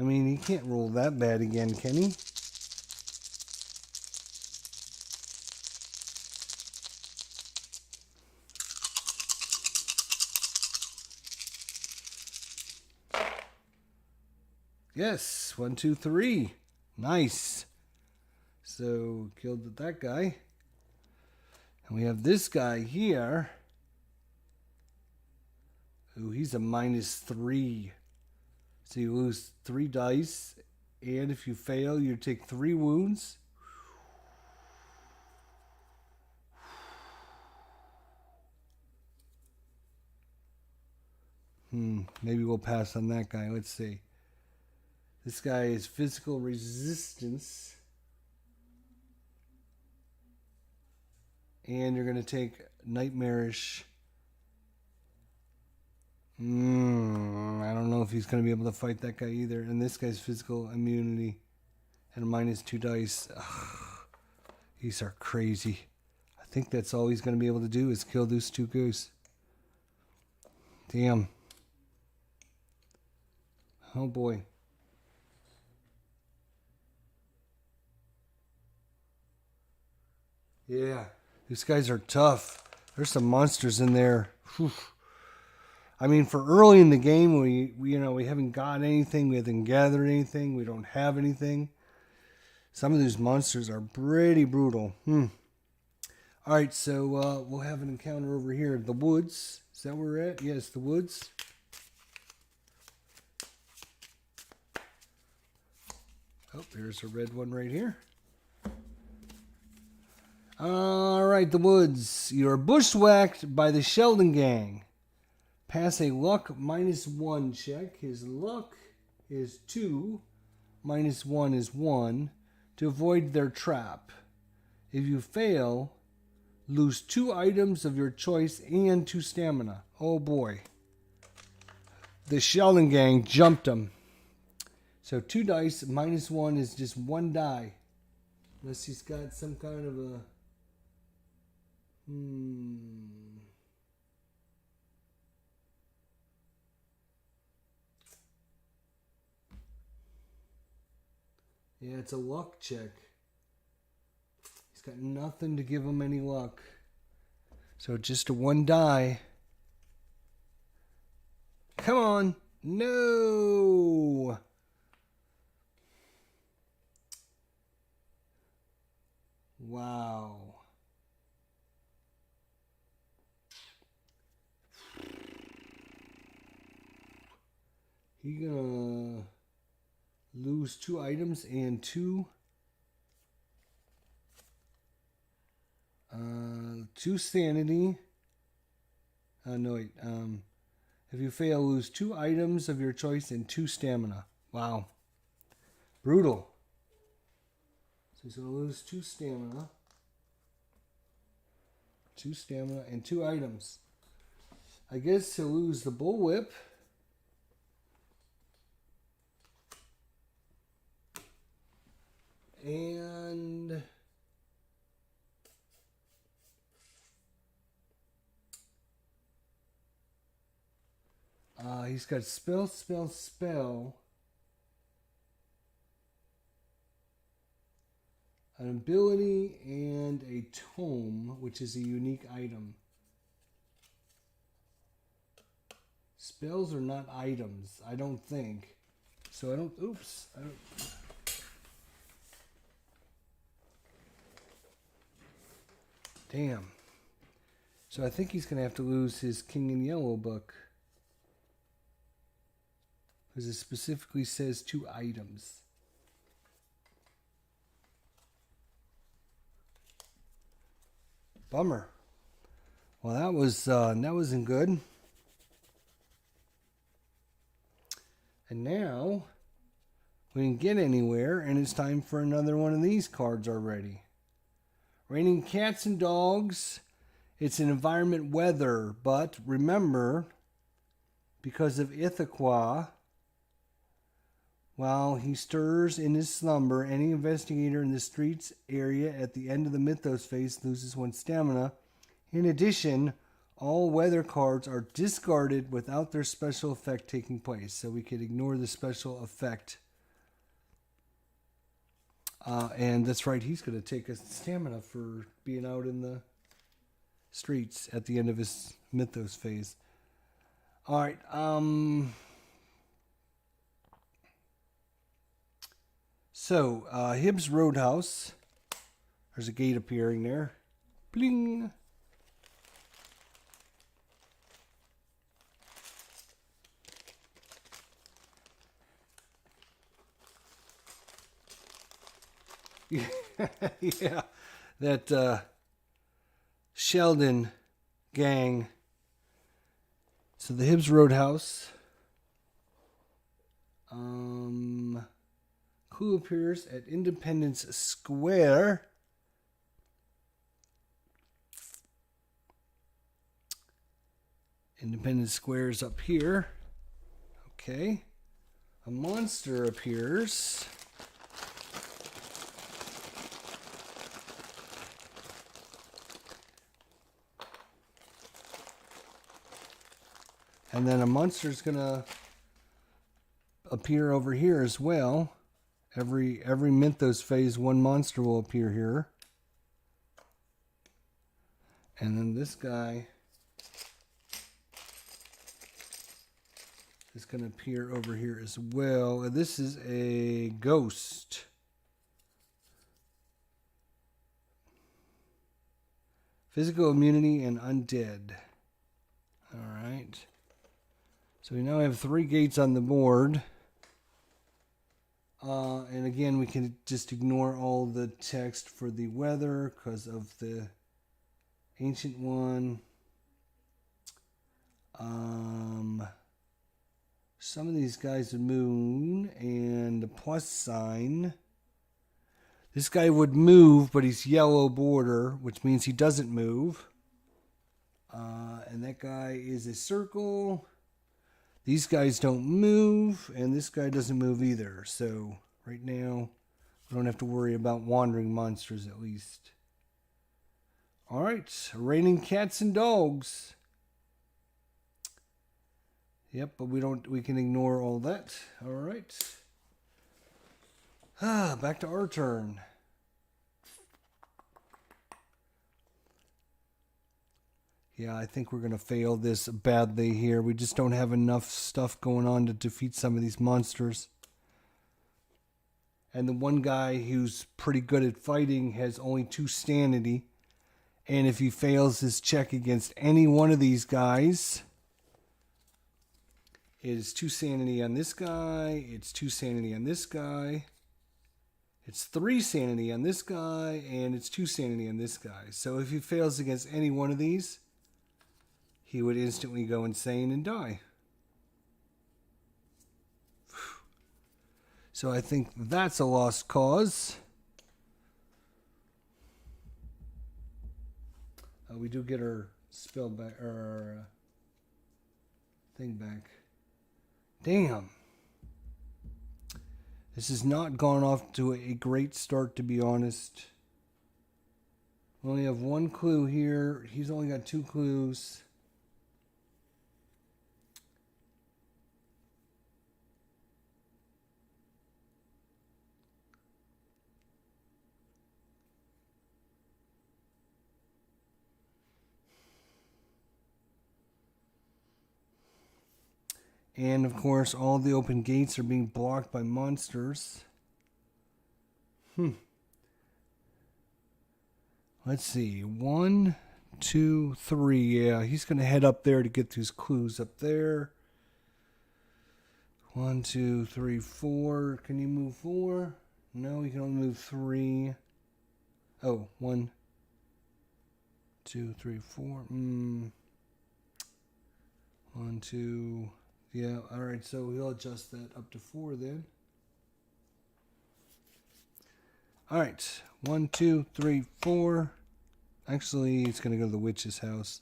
I mean, he can't roll that bad again, can he? Yes, 1, 2, 3. Nice. So, killed that guy. And we have this guy here. Ooh, he's a -3. So you lose 3 dice. And if you fail, you take 3 wounds. Maybe we'll pass on that guy. Let's see. This guy is physical resistance. And you're going to take nightmarish. I don't know if he's going to be able to fight that guy either. And this guy's physical immunity. And a -2 dice. Ugh, these are crazy. I think that's all he's going to be able to do is kill those 2 goose. Damn. Oh boy. Yeah, these guys are tough. There's some monsters in there. Whew. I mean, for early in the game, we haven't got anything, we haven't gathered anything, we don't have anything. Some of these monsters are pretty brutal. All right, so we'll have an encounter over here. The woods. Is that where we're at? Yes, the woods. Oh, there's a red one right here. All right, the woods. You're bushwhacked by the Sheldon gang. Pass a luck -1 check. His luck is 2. -1 is 1. To avoid their trap. If you fail, lose 2 items of your choice and 2 stamina. Oh boy. The Sheldon gang jumped him. So 2 dice, -1 is just 1 die. Unless he's got some kind of a... Yeah, it's a luck check. He's got nothing to give him any luck. So just a 1 die. Come on. No. Wow. He gonna lose 2 items and 2 sanity. No wait. If you fail, lose 2 items of your choice and 2 stamina. Wow. Brutal. So he's gonna lose 2 stamina. 2 stamina and 2 items. I guess he'll lose the bullwhip. And he's got spell. An ability and a tome, which is a unique item. Spells are not items, I don't think. So I don't... Oops. I don't... Damn. So I think he's going to have to lose his King in Yellow book. Because it specifically says 2 items. Bummer. Well, that wasn't good. And now we didn't get anywhere, and it's time for another one of these cards already. Raining cats and dogs. It's an environment weather, but remember, because of Ithaca, while he stirs in his slumber, any investigator in the streets area at the end of the Mythos phase loses 1 stamina. In addition, all weather cards are discarded without their special effect taking place, so we could ignore the special effect. And that's right, he's going to take a stamina for being out in the streets at the end of his Mythos phase. All right, so, Hibs Roadhouse. There's a gate appearing there. Bling! Yeah, that Sheldon gang. So the Hibs Roadhouse. Who appears at Independence Square. Independence Square is up here. Okay. A monster appears. And then a monster's gonna appear over here as well. Every Mythos phase, 1 monster will appear here. And then this guy is going to appear over here as well. And this is a ghost. Physical immunity and undead. Alright. So we now have 3 gates on the board. And again, we can just ignore all the text for the weather because of the ancient one. Some of these guys are moon and the plus sign. This guy would move, but he's yellow border, which means he doesn't move. And that guy is a circle. These guys don't move, and this guy doesn't move either. So right now, we don't have to worry about wandering monsters at least. All right, raining cats and dogs. Yep, but we can ignore all that. All right. Back to our turn. Yeah, I think we're going to fail this badly here. We just don't have enough stuff going on to defeat some of these monsters. And the one guy who's pretty good at fighting has only 2 sanity. And if he fails his check against any one of these guys, it is 2 sanity on this guy. It's 2 sanity on this guy. It's 3 sanity on this guy. And it's 2 sanity on this guy. So if he fails against any one of these, he would instantly go insane and die. So I think that's a lost cause. We do get our spell back, or our thing back. Damn. This has not gone off to a great start, to be honest. We only have 1 clue here. He's only got 2 clues. And of course, all the open gates are being blocked by monsters. Let's see. 1, 2, 3. Yeah, he's going to head up there to get these clues up there. 1, 2, 3, 4. Can you move 4? No, he can only move 3. Oh, 1, 2, 3, 4. 1, 2. Yeah, alright, so we'll adjust that up to 4 then. Alright, 1, 2, 3, 4. Actually, it's going to go to the witch's house.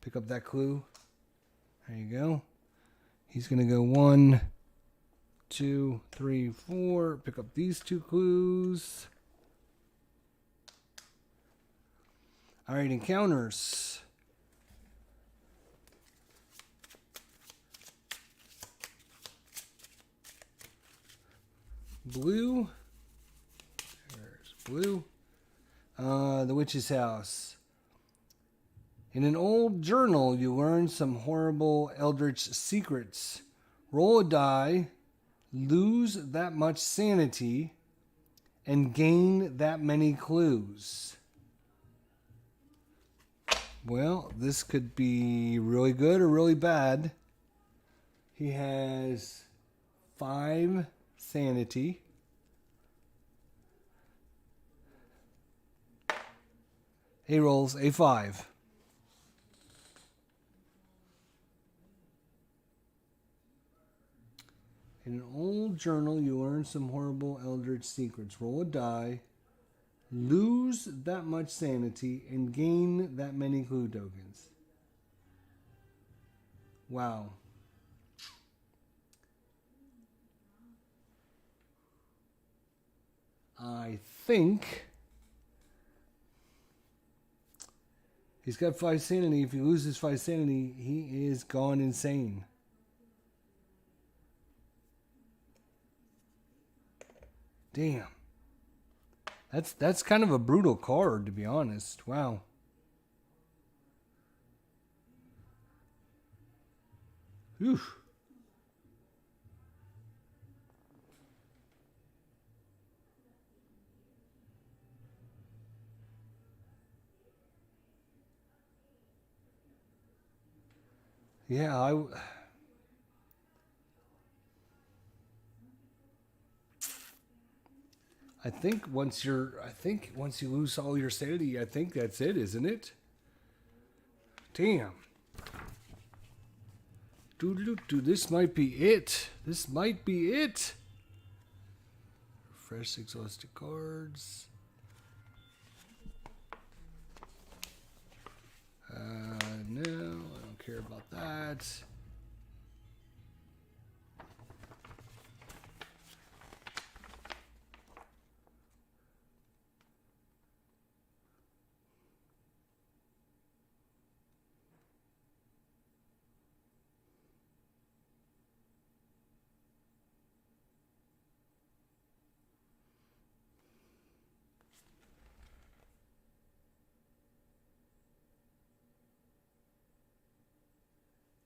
Pick up that clue. There you go. He's going to go 1, 2, 3, 4. Pick up these 2 clues. Alright, encounters. Blue. There's blue. The witch's house. In an old journal, you learn some horrible eldritch secrets. Roll a die, lose that much sanity, and gain that many clues. Well, this could be really good or really bad. He has 5 sanity. He rolls a 5. In an old journal, you learn some horrible eldritch secrets. Roll a die, lose that much sanity, and gain that many clue tokens. Wow. I think he's got 5 sanity. If he loses 5 sanity, he is gone insane. Damn. That's kind of a brutal card, to be honest. Wow. Oof. Yeah, I think once you lose all your sanity, I think that's it, isn't it? Damn. Dude, this might be it. This might be it. Fresh exhausted cards. No, I don't care about that.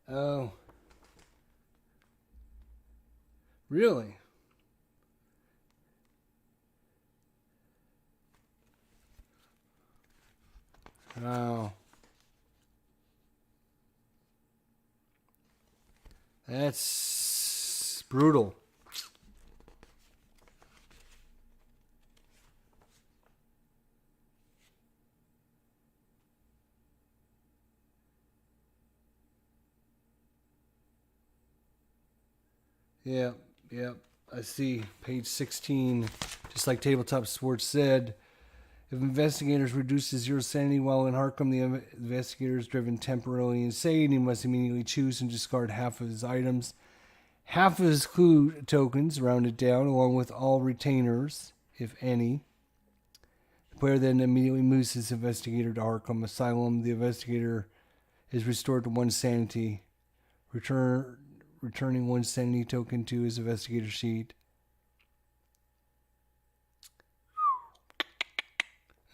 Oh. Really? Oh. That's brutal. Yeah, yeah. I see. Page 16. Just like Tabletop Sports said, if investigators reduce to 0 sanity while in ARKHAM, the investigator is driven temporarily insane. He must immediately choose and discard half of his items, half of his clue tokens, rounded down, along with all retainers, if any. The player then immediately moves his investigator to ARKHAM Asylum. The investigator is restored to 1 sanity, returning 1 sanity token to his investigator sheet.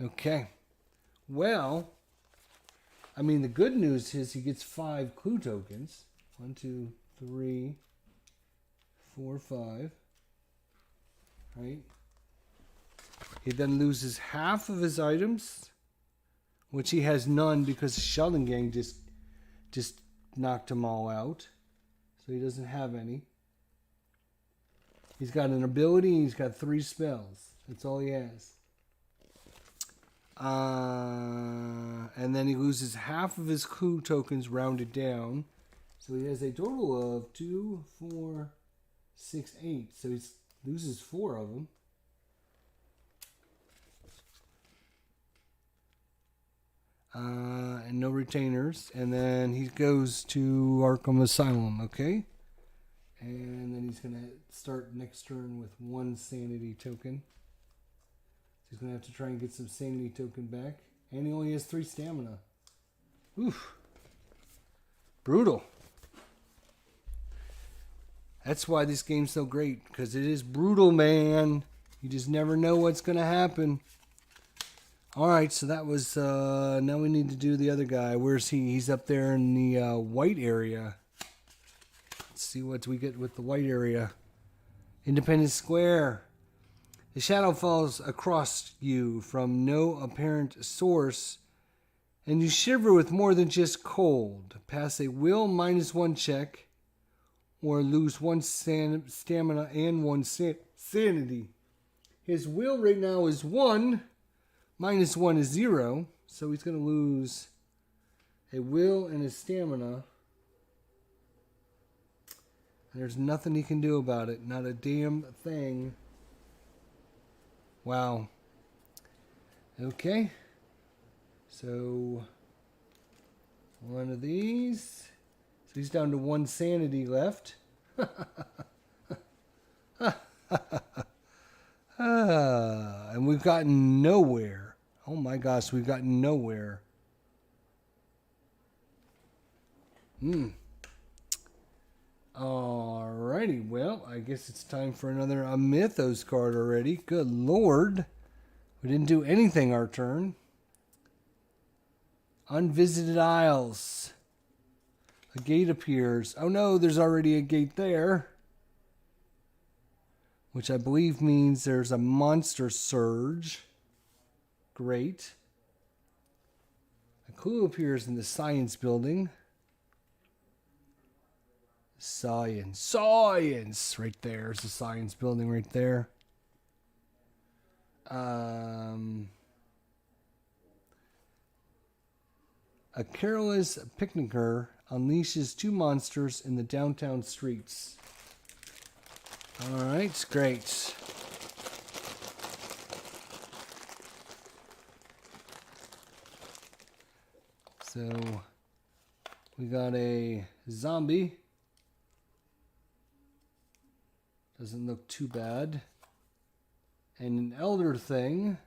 Okay. Well, I mean, the good news is he gets 5 clue tokens. 1, 2, 3, 4, 5. Right? He then loses half of his items, which he has none because the Sheldon gang just knocked them all out. So he doesn't have any. He's got an ability and he's got 3 spells. That's all he has. And then he loses half of his clue tokens rounded down. So he has a total of 2, 4, 6, 8. So he loses 4 of them. And no retainers. And then he goes to ARKHAM Asylum, okay? And then he's going to start next turn with 1 sanity token. He's going to have to try and get some sanity token back. And he only has 3 stamina. Oof. Brutal. That's why this game's so great. Because it is brutal, man. You just never know what's going to happen. Alright, so that was... now we need to do the other guy. Where's he? He's up there in the white area. Let's see what we get with the white area. Independence Square. The shadow falls across you from no apparent source, and you shiver with more than just cold. Pass a will -1 check, or lose 1 stamina and 1 sanity. His will right now is 1. -1 is 0, so he's going to lose a will and a stamina. And there's nothing he can do about it. Not a damn thing. Wow. Okay. So, 1 of these. So he's down to 1 sanity left. And we've gotten nowhere. Oh my gosh, we've gotten nowhere. Alrighty, well, I guess it's time for another Mythos card already. Good lord. We didn't do anything our turn. Unvisited Isles. A gate appears. Oh no, there's already a gate there. Which I believe means there's a monster surge. Great. A clue appears in the science building. Science. Science! Right there's the science building right there. A careless picnicker unleashes two monsters in the downtown streets. Alright, great. So, we got a zombie. Doesn't look too bad. And an elder thing.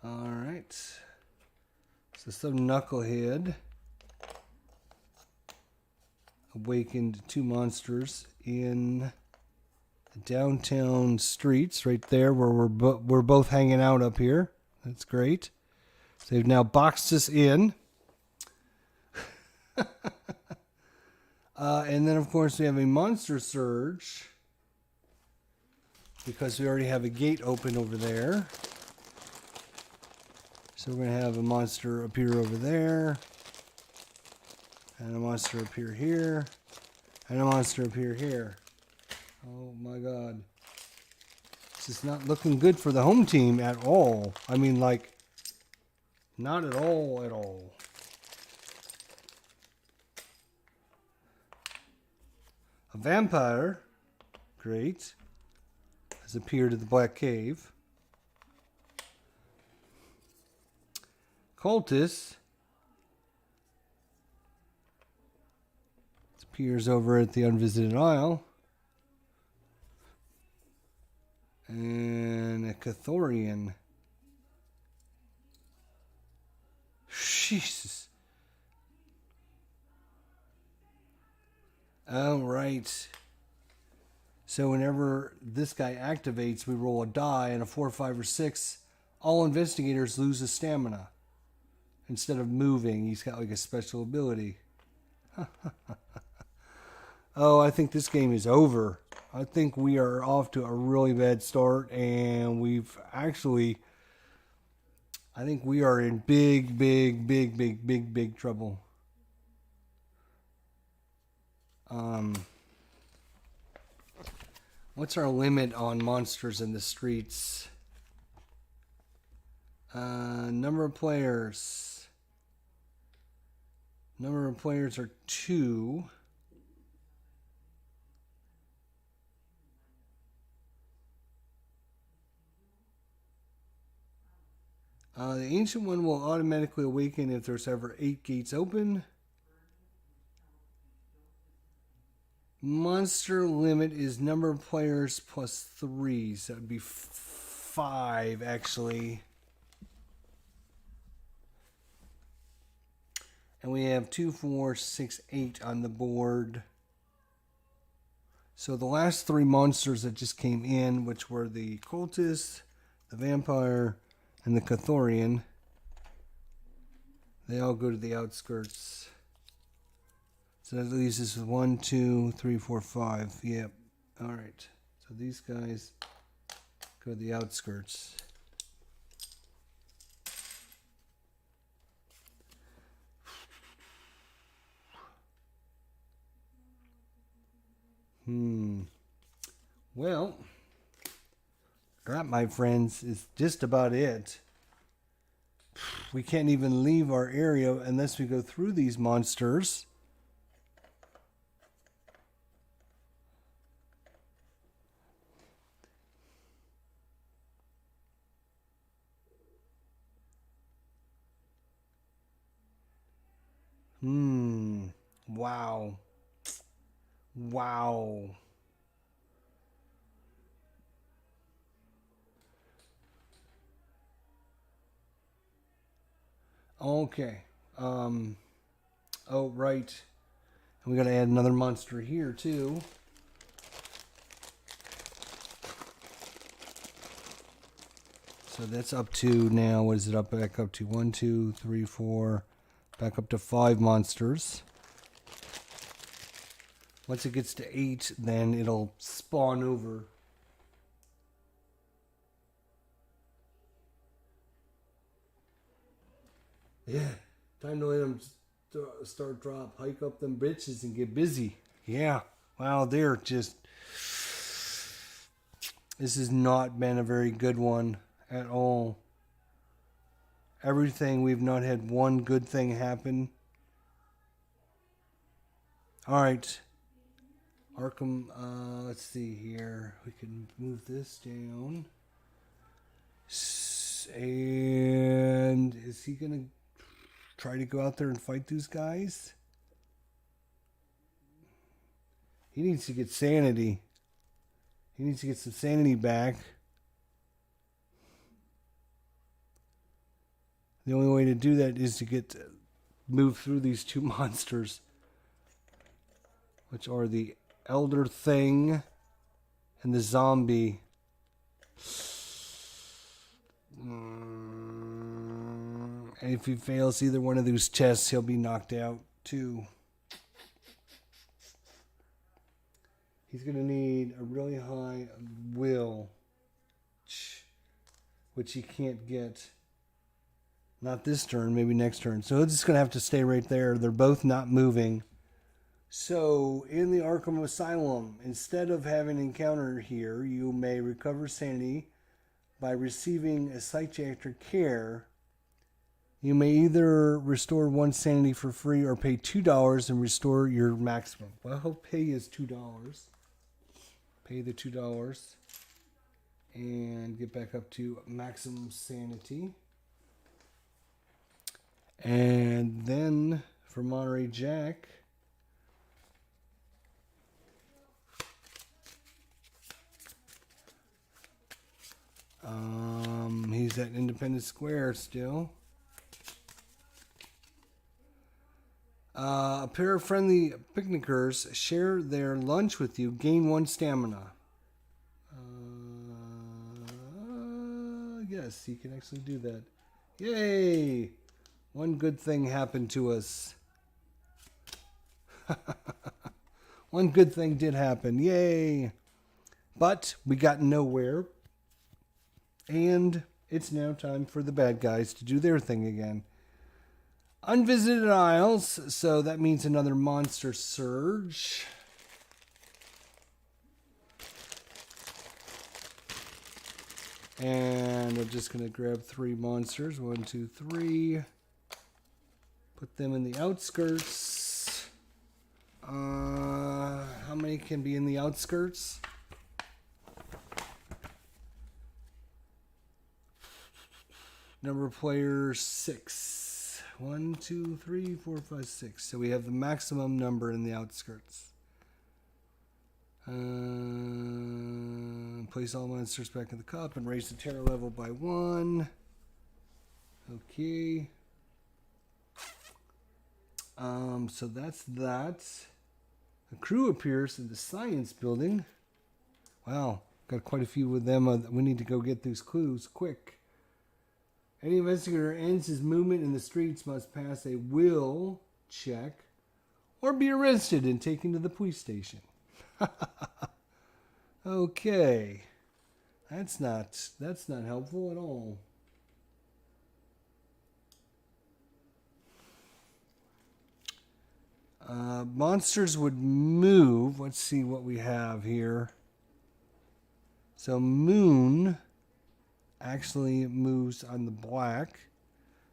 Alright. So some knucklehead awakened two monsters in the downtown streets right there where we're both hanging out up here. That's great. So they've now boxed us in. And then, of course, we have a monster surge because we already have a gate open over there. So we're going to have a monster appear over there. And a monster appear here. And a monster appear here. Oh my god. This is not looking good for the home team at all. I mean, like, not at all at all. A vampire, great, has appeared at the Black Cave. Cultist appears over at the Unvisited Isle. And a Cathorian. Jesus. All right. So whenever this guy activates, we roll a die, and a 4, 5, or 6. All investigators lose a stamina. Instead of moving, he's got like a special ability. Oh, I think this game is over. I think we are off to a really bad start, and we've actually, I think we are in big trouble. What's our limit on monsters in the streets? Number of players. Number of players are 2. The ancient one will automatically awaken if there's ever 8 gates open. Monster limit is number of players plus 3, so that would be 5 actually. And we have 2, 4, 6, 8 on the board. So the last 3 monsters that just came in, which were the cultist, the vampire, and the Cathorian, they all go to the outskirts. So that leaves us with 1, 2, 3, 4, 5. Yep. Alright. So these guys go to the outskirts. Well, that, my friends, is just about it. We can't even leave our area unless we go through these monsters. Wow. Wow. Okay. Oh, right. And we got to add another monster here, too. So that's up to now, what is it up back up to? 1, 2, 3, 4, back up to 5 monsters. Once it gets to 8, then it'll spawn over. Yeah, time to let them start drop, hike up them bitches and get busy. Yeah, wow, they're just... This has not been a very good one at all. Everything, we've not had one good thing happen. Alright. Arkham, let's see here. We can move this down. And is he going to try to go out there and fight these guys? He needs to get sanity. He needs to get some sanity back. The only way to do that is to move through these 2 monsters, which are the Elder Thing and the Zombie. And if he fails either one of those tests, he'll be knocked out too. He's going to need a really high will, which he can't get. Not this turn, maybe next turn. So he's just going to have to stay right there. They're both not moving. So in the Arkham Asylum, instead of having an encounter here, you may recover sanity by receiving a psychiatric care. You may either restore 1 sanity for free or pay $2 and restore your maximum. Well, I'll pay is $2. Pay the $2 and get back up to maximum sanity. And then for Monterey Jack, he's at Independence Square still. A pair of friendly picnickers share their lunch with you. Gain 1 stamina. Yes, you can actually do that. Yay! One good thing happened to us. One good thing did happen. Yay! But we got nowhere. And it's now time for the bad guys to do their thing again. Unvisited Isles, so that means another monster surge. And I'm just going to grab 3 monsters. 1, 2, 3. Put them in the outskirts. How many can be in the outskirts? Number of players 6. 1, 2, 3, 4, 5, 6. So we have the maximum number in the outskirts. Place all monsters back in the cup and raise the terror level by 1. Okay. So that's that. A crew appears in the science building. Wow, got quite a few with them. We need to go get these clues quick. Any investigator ends his movement in the streets must pass a will check or be arrested and taken to the police station. Okay. That's not helpful at all. Monsters would move. Let's see what we have here. So Moon actually moves on the black.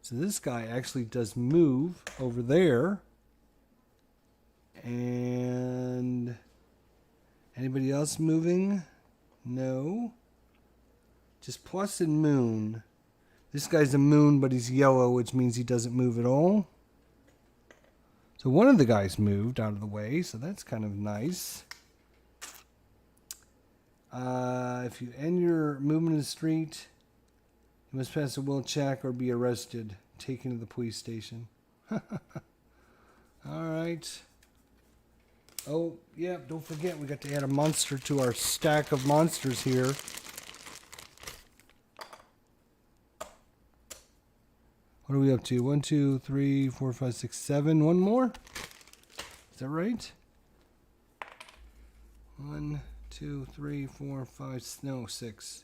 So this guy actually does move over there. And anybody else moving? No. Just Plus and Moon. This guy's a Moon, but he's yellow, which means he doesn't move at all. So one of the guys moved out of the way, so that's kind of nice. If you end your movement in the street, you must pass a will check or be arrested. taken to the police station. Alright. Oh, yeah, don't forget we got to add a monster to our stack of monsters here. What are we up to? 1, 2, 3, 4, 5, 6, 7. One more? Is that right? 1, 2, 3, 4, 5, no, 6.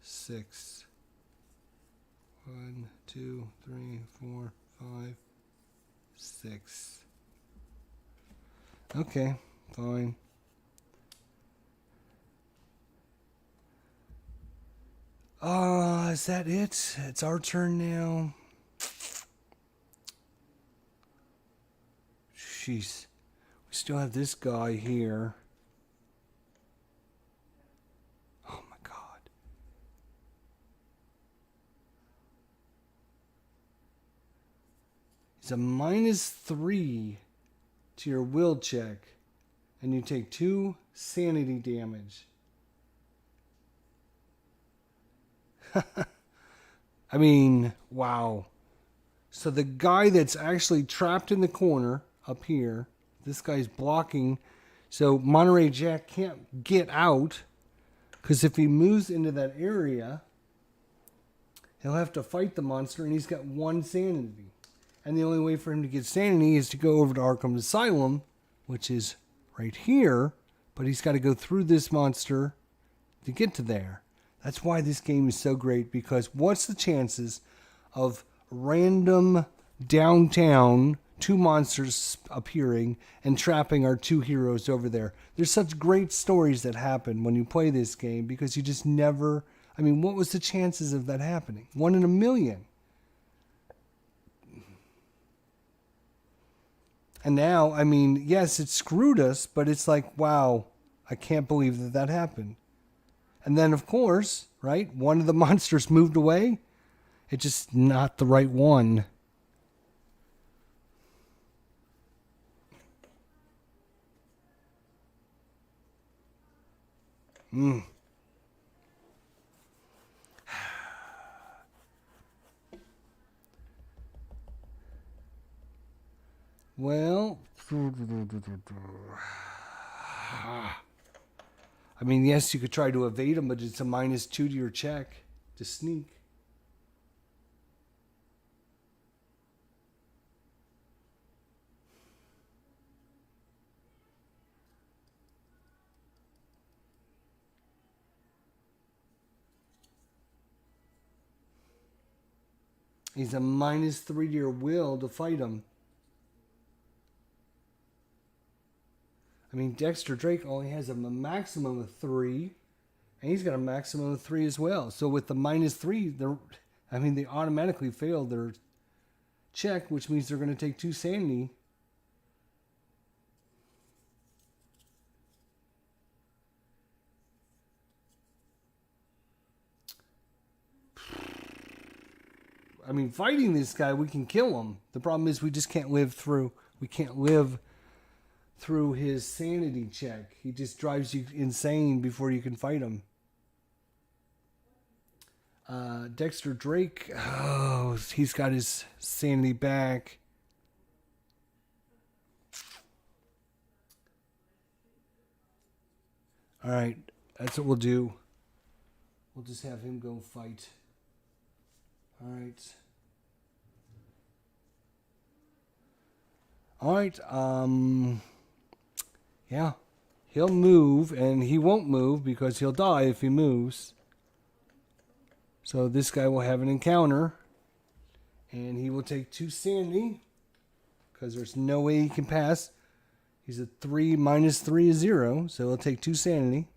6. 1, 2, 3, 4, 5, 6. Okay, fine. Is that it? It's our turn now. Jeez. We still have this guy here. Oh my God. He's a -3 to your will check. And you take 2 sanity damage. I mean, wow. So the guy that's actually trapped in the corner up here, this guy's blocking. So Monterey Jack can't get out because if he moves into that area, he'll have to fight the monster and he's got 1 sanity. And the only way for him to get sanity is to go over to Arkham Asylum, which is right here, but he's got to go through this monster to get to there. That's why this game is so great, because what's the chances of random downtown 2 monsters appearing and trapping our 2 heroes over there? There's such great stories that happen when you play this game because you just never... I mean, what was the chances of that happening? 1 in a million. And now, I mean, yes, it screwed us, but it's like, wow, I can't believe that that happened. And then, of course, right, one of the monsters moved away. It's just not the right one. Well, I mean, yes, you could try to evade him, but it's a -2 to your check to sneak. He's a -3 to your will to fight him. I mean, Dexter Drake only has a maximum of 3, and he's got a maximum of 3 as well. So with the -3, they automatically failed their check, which means they're going to take 2 sanity. I mean, fighting this guy, we can kill him. The problem is we just can't live through. We can't live through his sanity check. He just drives you insane before you can fight him. Dexter Drake, oh, he's got his sanity back. All right, that's what we'll do. We'll just have him go fight. All right. All right, yeah, he'll move, and he won't move because he'll die if he moves. So this guy will have an encounter, and he will take 2 sanity because there's no way he can pass. He's a 3, -3 is 0, so he'll take 2 sanity.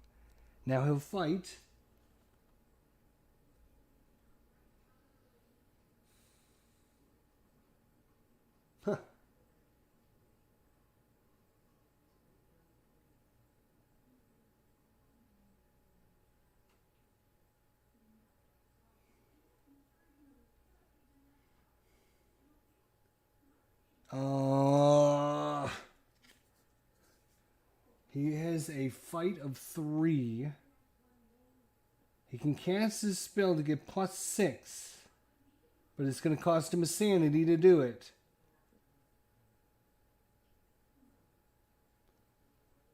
Now he'll fight. Huh. He has a fight of 3. He can cast his spell to get +6. But it's going to cost him a sanity to do it.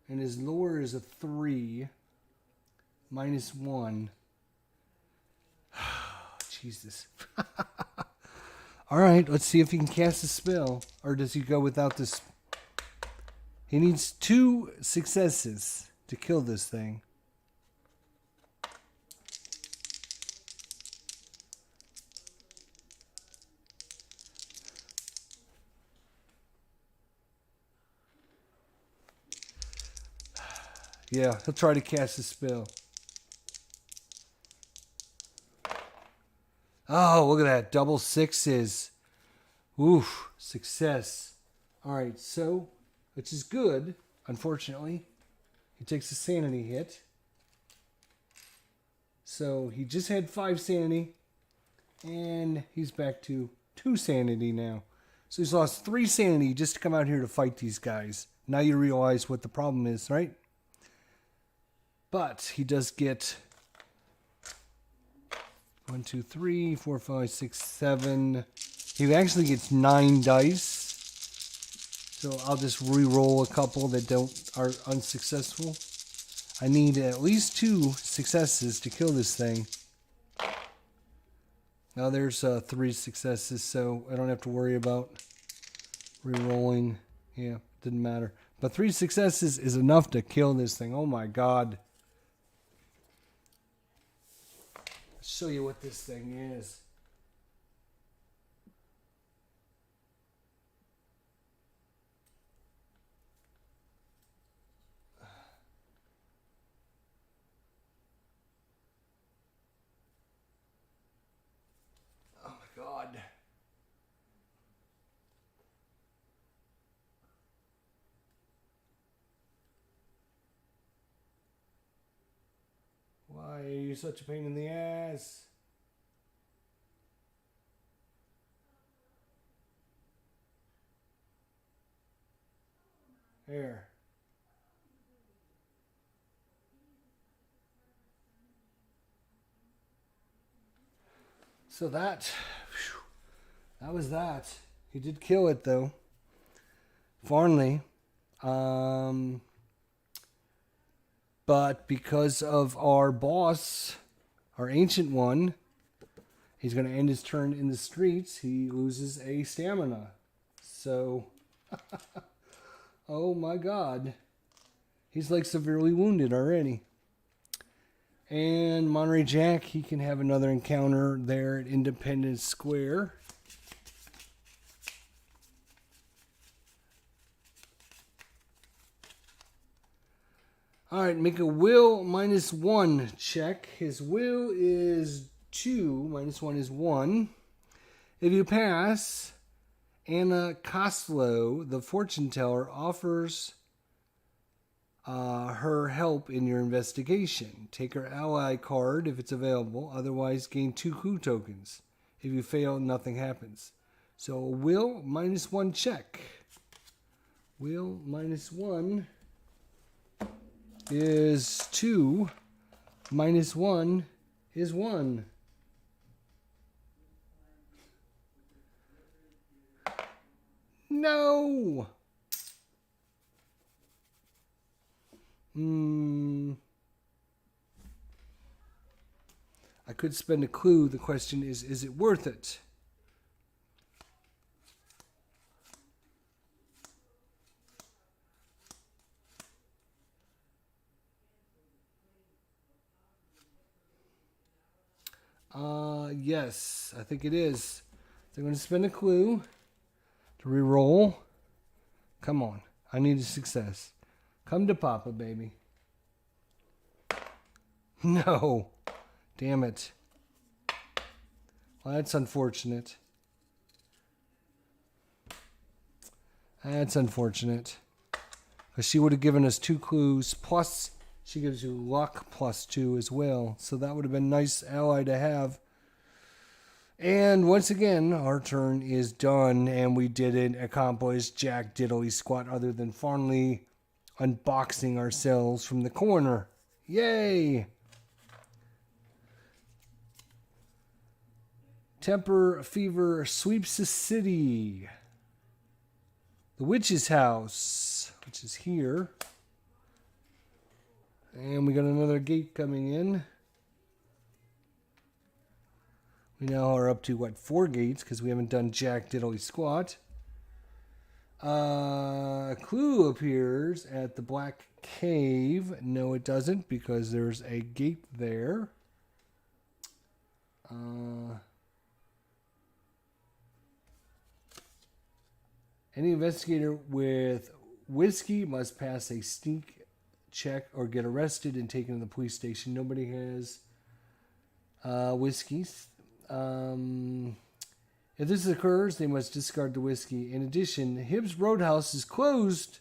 And his lure is a 3. -1. Jesus. Alright, let's see if he can cast a spell. Or does he go without this? He needs 2 successes to kill this thing. Yeah, he'll try to cast a spell. Oh, look at that. Double 6s. Oof, success. Alright, so, which is good, unfortunately. He takes a sanity hit. So, he just had 5 sanity. And he's back to 2 sanity now. So, he's lost 3 sanity just to come out here to fight these guys. Now you realize what the problem is, right? But he does get 1, 2, 3, 4, 5, 6, 7. He actually gets 9 dice. So I'll just re-roll a couple that are unsuccessful. I need at least 2 successes to kill this thing. Now there's 3 successes, so I don't have to worry about re-rolling. Yeah, didn't matter. But 3 successes is enough to kill this thing. Oh my god. Show you what this thing is. Oh my god. Why are you such a pain in the ass? Here. So that was that. He did kill it though. Farnley. But because of our boss, our ancient one, he's going to end his turn in the streets. He loses a stamina. So, oh my god. He's like severely wounded already. And Monterey Jack, he can have another encounter there at Independence Square. Alright, make a will -1 check. His will is 2, -1 is 1. If you pass, Anna Koslow, the fortune teller, offers her help in your investigation. Take her ally card if it's available. Otherwise, gain 2 clue tokens. If you fail, nothing happens. So, will -1 check. Will -1 is 2. -1 is 1. No! I could spend a clue. The question is it worth it? Yes, I think it is. So I'm going to spend a clue to re-roll. Come on. I need a success. Come to Papa, baby. No. Damn it. Well, that's unfortunate. That's unfortunate. Because she would have given us 2 clues, plus she gives you luck +2 as well. So that would have been a nice ally to have. And once again, our turn is done, and we didn't accomplish jack diddly squat other than Farnley unboxing ourselves from the corner. Yay! Temper Fever sweeps the city. The Witch's House, which is here. And we got another gate coming in. We now are up to, what, 4 gates, because we haven't done jack diddly squat. A clue appears at the Black Cave. No, it doesn't, because there's a gate there. Any investigator with whiskey must pass a sneak check or get arrested and taken to the police station. Nobody has whiskeys. If this occurs, they must discard the whiskey. In addition, Hibs Roadhouse is closed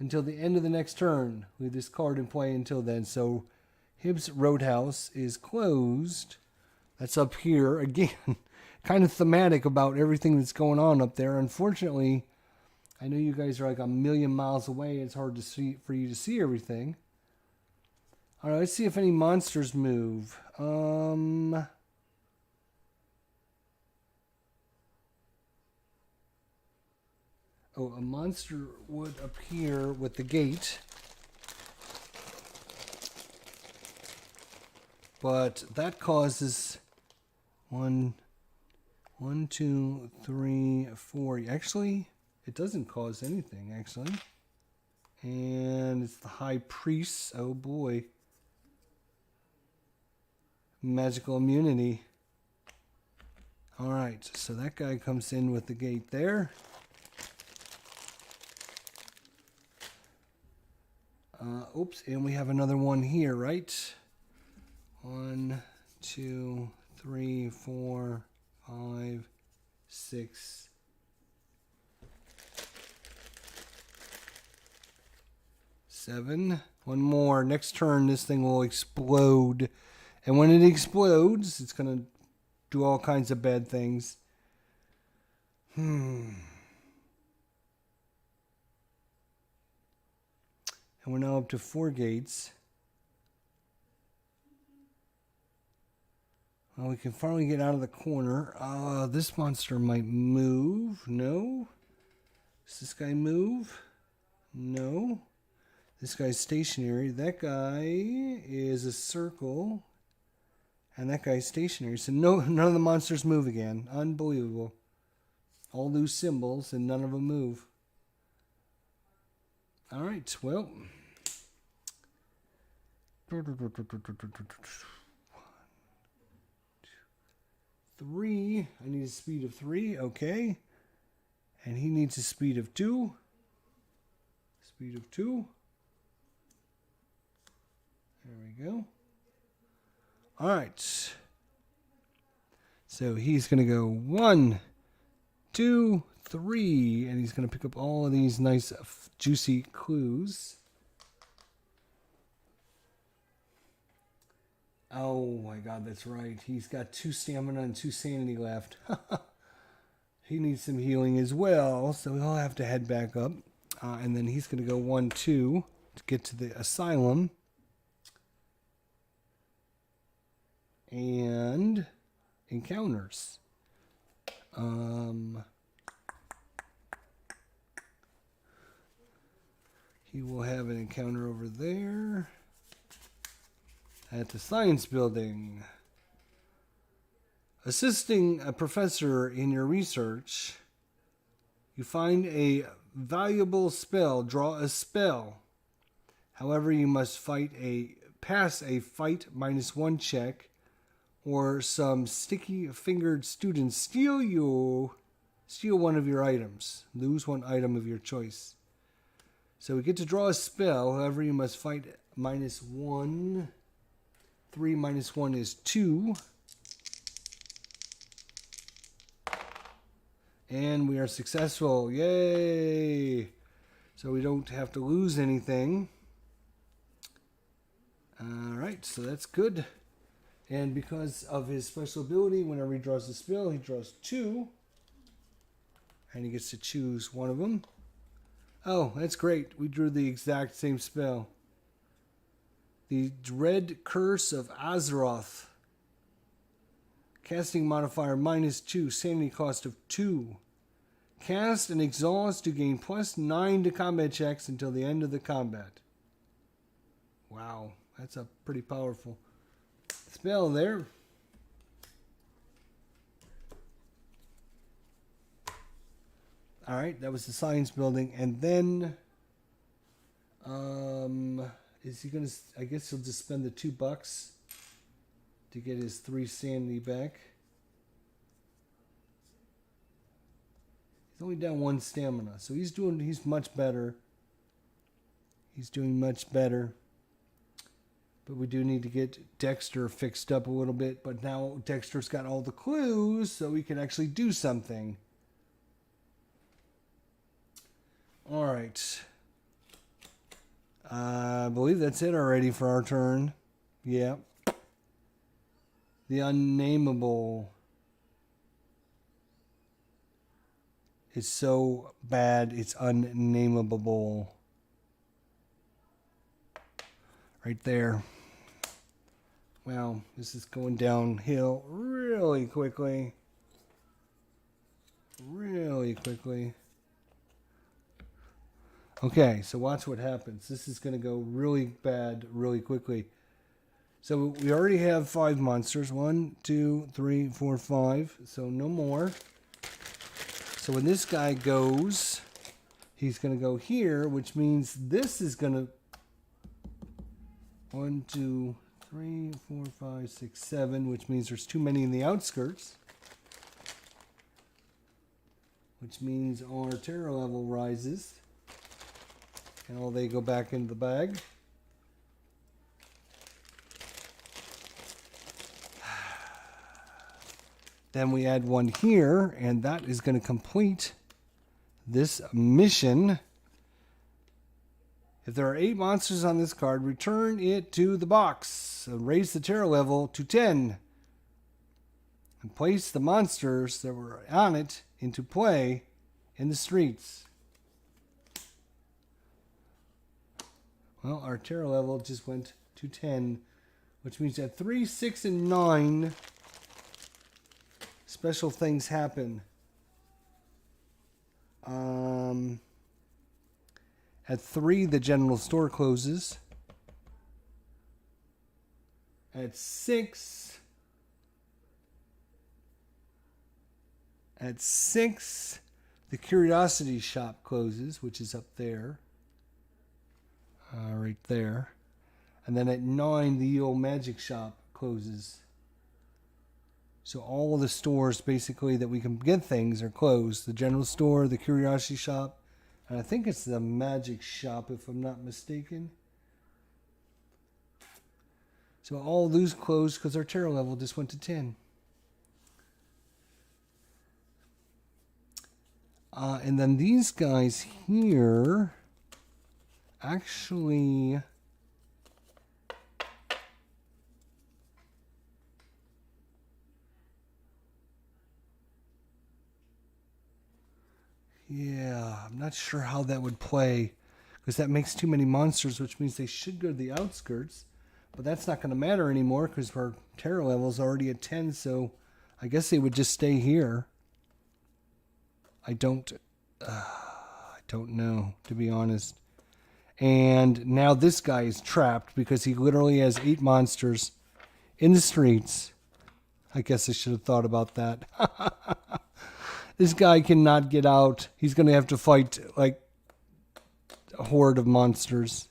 until the end of the next turn. Leave this card in play until then. So Hibs Roadhouse is closed. That's up here. Again, kind of thematic about everything that's going on up there. Unfortunately, I know you guys are like a million miles away. It's hard to see for you to see everything. All right, let's see if any monsters move. Oh, a monster would appear with the gate. But that causes 1, 2, 3, 4. Actually, it doesn't cause anything, actually. And it's the High Priest. Oh, boy. Magical immunity. All right, so that guy comes in with the gate there. Oops, and we have another one here, right? 1, 2, 3, 4, 5, 6. 7. One more. Next turn, this thing will explode. And when it explodes, it's going to do all kinds of bad things. And we're now up to 4 gates. Well, we can finally get out of the corner. This monster might move. No. Does this guy move? No. This guy's stationary. That guy is a circle. And that guy's stationary. So none of the monsters move again. Unbelievable. All loose symbols and none of them move. All right, well. 1, 2, 3. I need a speed of 3. Okay. And he needs a speed of 2. Speed of 2. There we go. All right. So he's going to go 1, 2, 3. And he's going to pick up all of these nice, juicy clues. Oh my God, that's right. He's got 2 stamina and 2 sanity left. He needs some healing as well, so he'll have to head back up. And then he's going to go 1, 2 to get to the asylum. And encounters. He will have an encounter over there. At the science building. Assisting a professor in your research, you find a valuable spell. Draw a spell. However, you must pass a fight -1 check, or some sticky-fingered students steal one of your items. Lose 1 item of your choice. So we get to draw a spell. However, you must fight -1. 3 minus 1 is 2. And we are successful. Yay! So we don't have to lose anything. Alright, so that's good. And because of his special ability, whenever he draws a spell, he draws 2. And he gets to choose one of them. Oh, that's great. We drew the exact same spell. The Dread Curse of Azeroth. Casting modifier -2, sanity cost of 2. Cast and exhaust to gain +9 to combat checks until the end of the combat. Wow, that's a pretty powerful spell there. Alright, that was the science building. And then, is he going to, I guess he'll just spend the $2 to get his 3 sanity back. He's only down 1 stamina, so he's much better. He's doing much better. But we do need to get Dexter fixed up a little bit. But now Dexter's got all the clues, so we can actually do something. Alright. I believe that's it already for our turn. Yeah. The unnameable is so bad, it's unnameable. Right there. Wow, this is going downhill really quickly. Really quickly. Okay, so watch what happens. This is going to go really bad really quickly. So we already have 5 monsters. 1, 2, 3, 4, 5. So no more. So when this guy goes, he's going to go here, which means this is going to 1, 2, 3, 4, 5, 6, 7, which means there's too many in the outskirts. Which means our terror level rises. And all they go back into the bag. Then we add 1 here, and that is going to complete this mission. If there are 8 monsters on this card, return it to the box. Raise the terror level to 10. And place the monsters that were on it into play in the streets. Well, our terror level just went to 10, which means at 3, 6, and 9, special things happen. At 3, the general store closes. At 6, the curiosity shop closes, which is up there. Right there. And then at 9, the old magic shop closes. So all the stores basically that we can get things are closed. The general store, the curiosity shop, and I think it's the magic shop if I'm not mistaken. So all those closed because our terror level just went to 10. And then these guys here actually I'm not sure how that would play because that makes too many monsters, which means they should go to the outskirts, but that's not going to matter anymore because our terror level is already at 10, so I guess they would just stay here. I don't know, to be honest. And now this guy is trapped because he literally has 8 monsters in the streets. I guess I should have thought about that. This guy cannot get out. He's going to have to fight like a horde of monsters.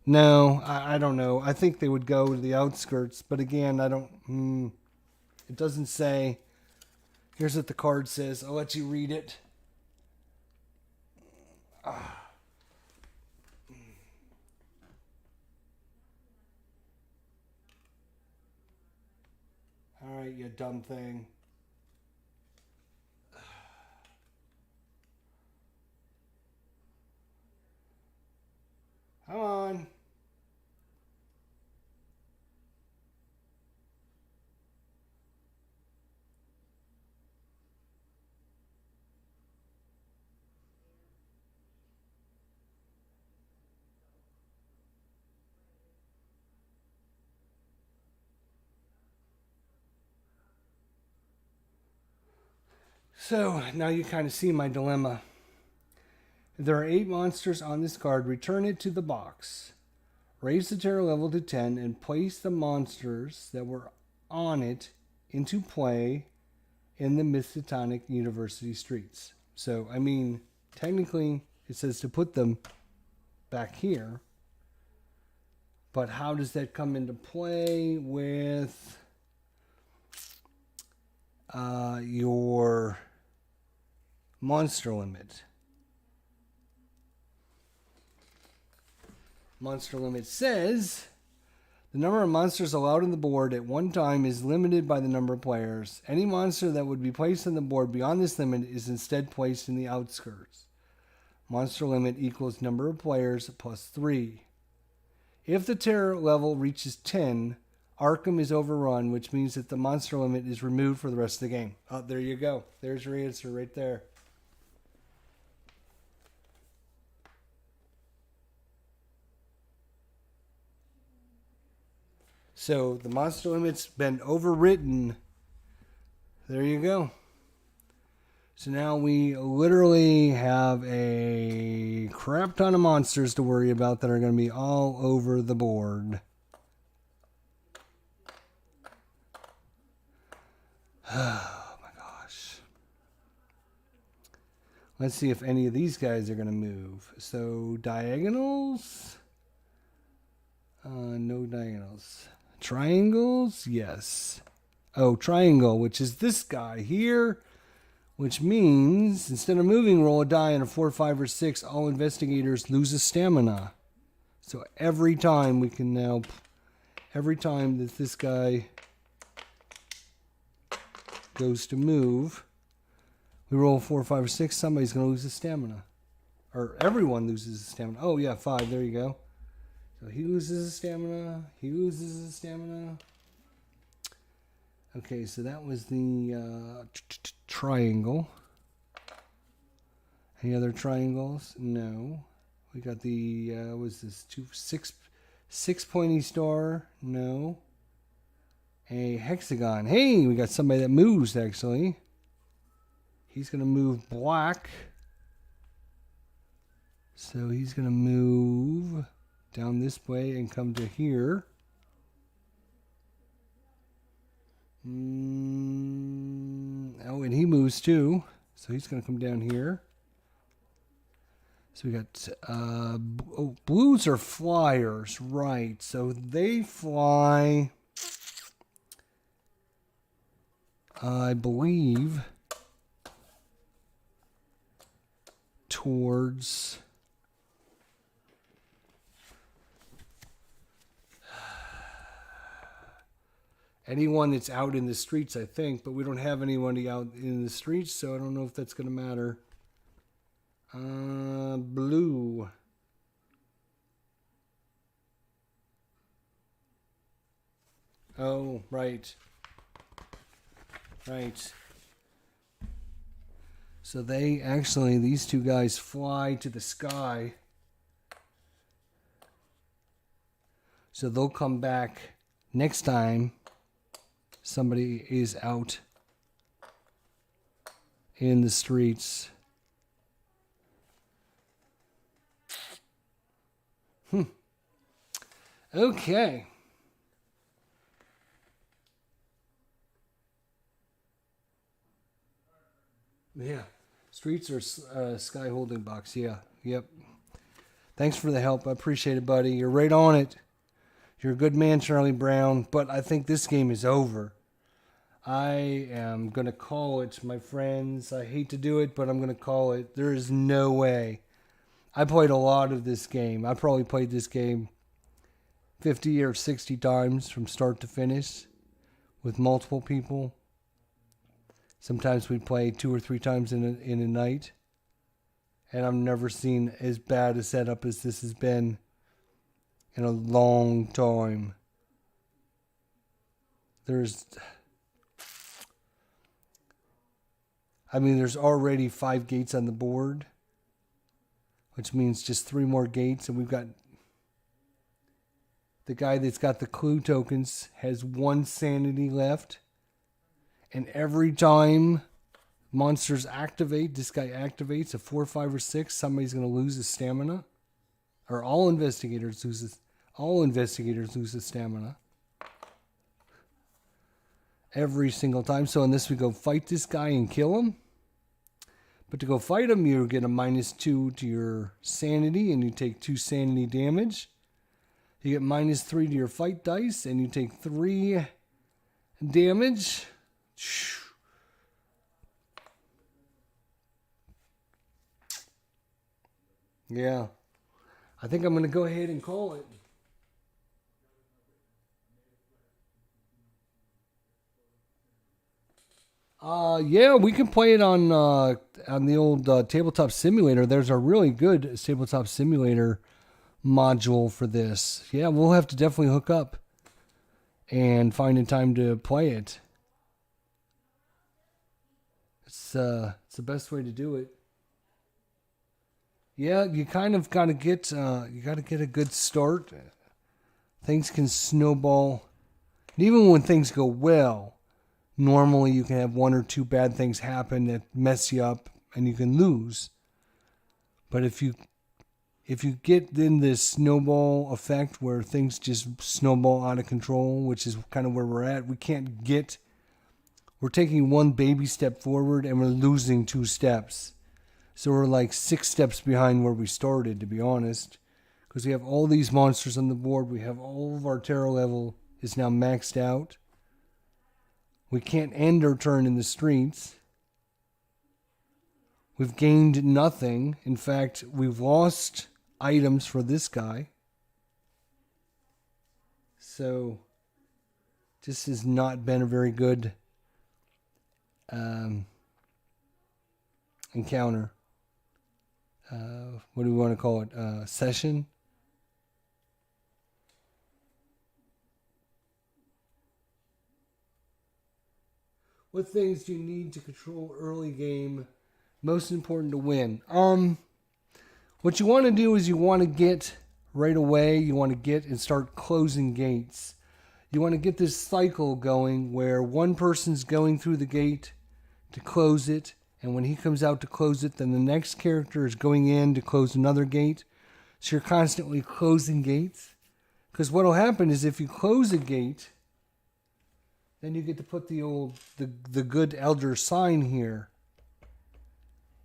No, I don't know. I think they would go to the outskirts. But again, I don't... It doesn't say. Here's what the card says. I'll let you read it. All right, you dumb thing. Come on. So now you kind of see my dilemma. If there are 8 monsters on this card, return it to the box. Raise the terror level to 10 and place the monsters that were on it into play in the Miskatonic University streets. So, I mean, technically it says to put them back here. But how does that come into play with your monster limit? Monster limit says the number of monsters allowed on the board at one time is limited by the number of players. Any monster that would be placed on the board beyond this limit is instead placed in the outskirts. Monster limit equals number of players plus 3. If the terror level reaches 10, ARKHAM is overrun, which means that the monster limit is removed for the rest of the game. Oh, there you go. There's your answer right there. So the monster limit's been overwritten. There you go. So now we literally have a crap ton of monsters to worry about that are going to be all over the board. Oh my gosh. Let's see if any of these guys are going to move. So diagonals? No diagonals. Triangles? Yes. Oh, triangle, which is this guy here. Which means, instead of moving, roll a die on a 4, 5, or 6. All investigators lose a stamina. So every time we can now, every time that this guy goes to move, we roll 4, 5, or 6. Somebody's going to lose his stamina. Or everyone loses his stamina. Oh, yeah, 5. There you go. So he loses his stamina. He loses his stamina. Okay, so that was the triangle. Any other triangles? No. We got the, what's this? 6 pointy star? No. A hexagon. Hey, we got somebody that moves, actually. He's going to move black. So he's going to move down this way and come to here. Oh, and he moves too. So he's going to come down here. So we got blues are flyers, right? So they fly, I believe, towards anyone that's out in the streets, I think, but we don't have anybody out in the streets, so I don't know if that's going to matter. Blue. Oh, right. Right. So they actually, these two guys fly to the sky. So they'll come back next time somebody is out in the streets. Okay. Yeah. Streets or sky holding box. Yeah. Yep. Thanks for the help. I appreciate it, buddy. You're right on it. You're a good man, Charlie Brown. But I think this game is over. I am going to call it, my friends. I hate to do it, but I'm going to call it. There is no way. I played a lot of this game. I probably played this game 50 or 60 times from start to finish with multiple people. Sometimes we'd play 2 or 3 times in a night. And I've never seen as bad a setup as this has been in a long time. There's already 5 gates on the board, which means just 3 more gates, and we've got the guy that's got the clue tokens has 1 sanity left, and every time monsters activate. This guy activates a 4, 5, or 6. Somebody's going to lose his stamina. Or all investigators lose his stamina. Every single time. So in this we go fight this guy and kill him. But to go fight him, you get a -2 to your sanity and you take 2 sanity damage. You get -3 to your fight dice and you take 3 damage. Yeah. I think I'm going to go ahead and call it. Yeah, we can play it on the old tabletop simulator. There's a really good tabletop simulator module for this. Yeah, we'll have to definitely hook up and find a time to play it. It's the best way to do it. Yeah, you kind of got to get a good start. Things can snowball. And even when things go well, normally you can have 1 or 2 bad things happen that mess you up and you can lose. But if you get in this snowball effect where things just snowball out of control, which is kind of where we're at, we're taking 1 baby step forward and we're losing 2 steps. So we're like 6 steps behind where we started, to be honest. Because we have all these monsters on the board. We have all of our terror level is now maxed out. We can't end our turn in the streets. We've gained nothing. In fact, we've lost items for this guy. So this has not been a very good encounter. What do we want to call it? Session? What things do you need to control early game? Most important to win. What you want to do is you want to get right away. You want to get and start closing gates. You want to get this cycle going where one person's going through the gate to close it. And when he comes out to close it, then the next character is going in to close another gate. So you're constantly closing gates. Because what will happen is if you close a gate, then you get to put the good elder sign here.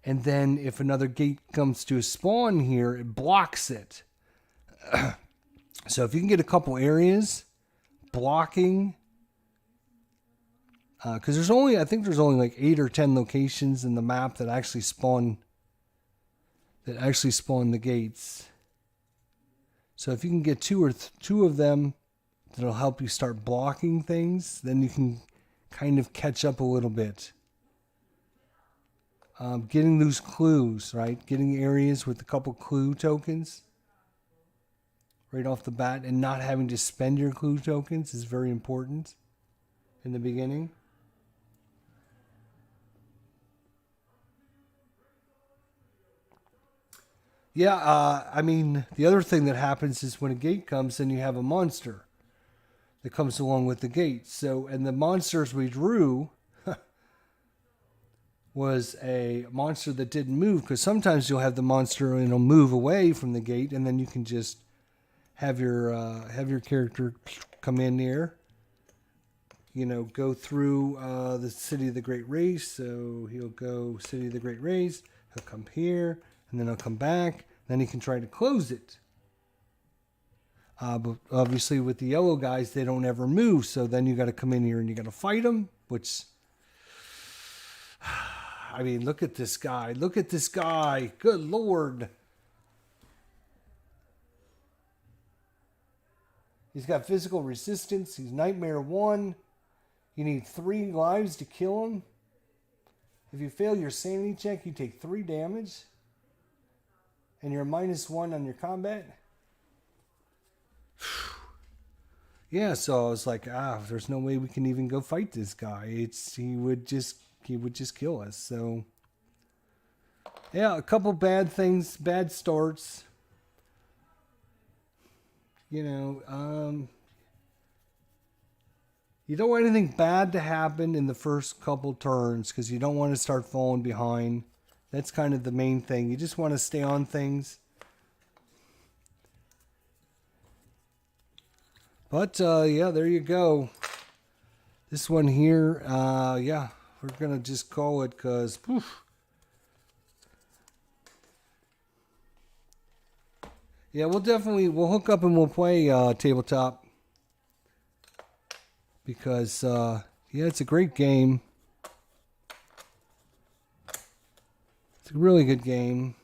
And then if another gate comes to a spawn here, it blocks it. So if you can get a couple areas blocking, because I think there's only like 8 or 10 locations in the map that actually spawn the gates. So if you can get two of them, that'll help you start blocking things. Then you can kind of catch up a little bit. Getting those clues, right? Getting areas with a couple clue tokens right off the bat, and not having to spend your clue tokens is very important in the beginning. Yeah, I mean, the other thing that happens is when a gate comes, then you have a monster that comes along with the gate. So, and the monsters we drew was a monster that didn't move, because sometimes you'll have the monster and it'll move away from the gate, and then you can just have your character come in there, go through the City of the Great Race. So he'll go City of the Great Race, he'll come here, and then he'll come back. Then he can try to close it. But obviously with the yellow guys, they don't ever move. So then you got to come in here and you got to fight them, which, I mean, look at this guy. Look at this guy. Good Lord. He's got physical resistance. He's Nightmare 1. You need 3 lives to kill him. If you fail your sanity check, you take 3 damage. And you're -1 on your combat. Yeah, so I was like, there's no way we can even go fight this guy. He would just kill us. So yeah, a couple bad things, bad starts. You don't want anything bad to happen in the first couple turns because you don't want to start falling behind. That's kind of the main thing. You just want to stay on things. But, yeah, there you go. This one here, yeah, we're going to just call it because, yeah, we'll hook up and we'll play tabletop. Because, yeah, it's a great game. It's a really good game.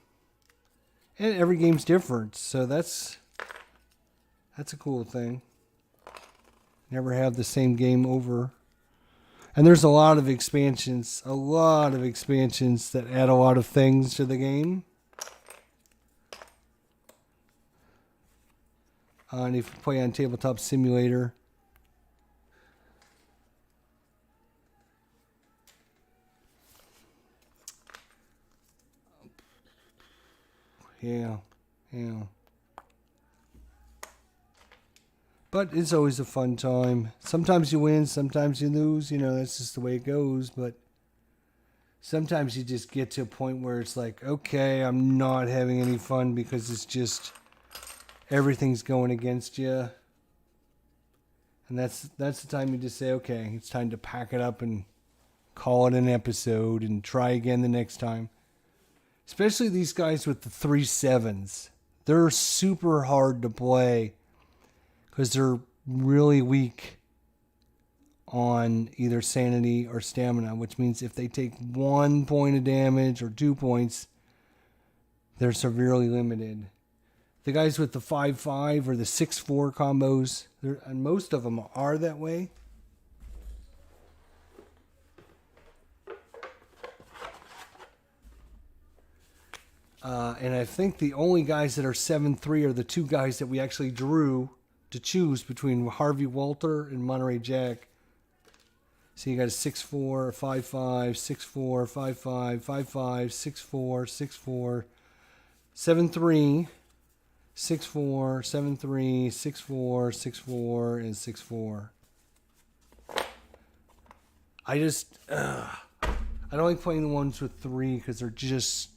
And every game's different, so that's a cool thing. Never have the same game over. And there's a lot of expansions that add a lot of things to the game. And if you play on Tabletop Simulator, yeah. But it's always a fun time. Sometimes you win, sometimes you lose. You know, that's just the way it goes. But sometimes you just get to a point where it's like, okay, I'm not having any fun because it's just everything's going against you. And that's the time you just say, okay, it's time to pack it up and call it an episode and try again the next time. Especially these guys with the 3/7s. They're super hard to play because they're really weak on either sanity or stamina, which means if they take 1 point of damage or 2 points, they're severely limited. The guys with the 5/5 or the 6/4 combos, and most of them are that way. And I think the only guys that are 7/3 are the two guys that we actually drew to choose between Harvey Walter and Monterey Jack. So you got a 6/4, 5/5, 6/4, 5/5, 5/5, 6/4, 6/4, 7/3, 6/4, 7/3, 6/4, 6/4, and 6/4. I don't like playing the ones with 3 because they're just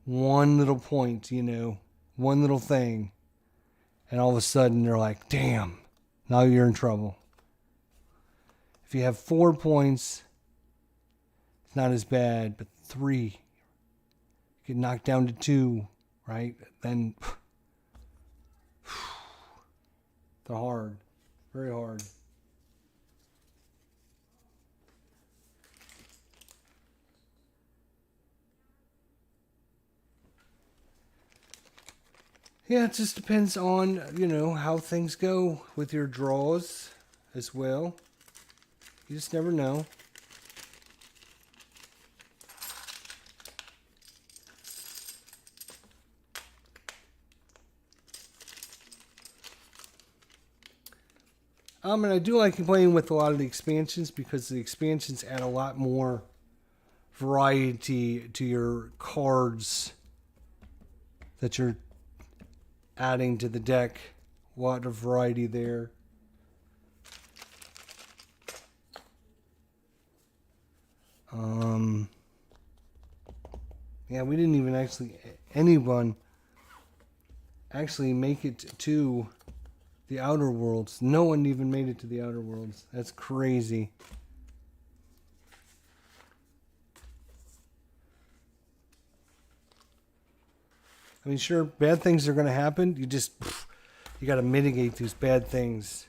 one little point, you know, one little thing. And all of a sudden they're like, damn, now you're in trouble. If you have 4 points, it's not as bad, but 3, you get knocked down to 2, right? Then they're hard, very hard. Yeah, it just depends on, you know, how things go with your draws as well. You just never know. And I do like playing with a lot of the expansions because the expansions add a lot more variety to your cards that you're adding to the deck. A lot of variety there. Yeah, we didn't even anyone actually make it to the Outer Worlds. No one even made it to the Outer Worlds. That's crazy. I mean, sure, bad things are going to happen. You got to mitigate these bad things.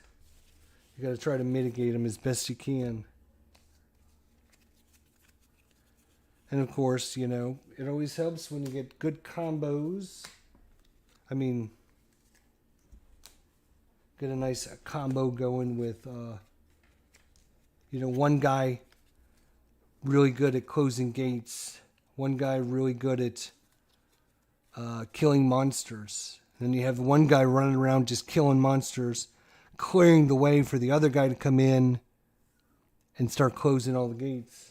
You got to try to mitigate them as best you can. And of course, you know, it always helps when you get good combos. I mean, get a nice combo going with, you know, one guy really good at closing gates. One guy really good at killing monsters. And then you have one guy running around just killing monsters, clearing the way for the other guy to come in and start closing all the gates.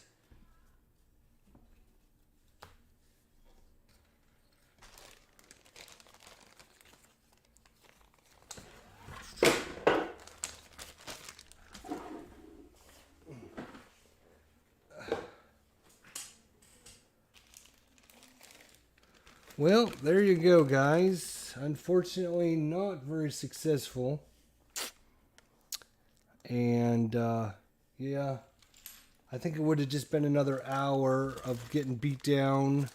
Well, there you go, guys. Unfortunately, not very successful. And, yeah, I think it would have just been another hour of getting beat down.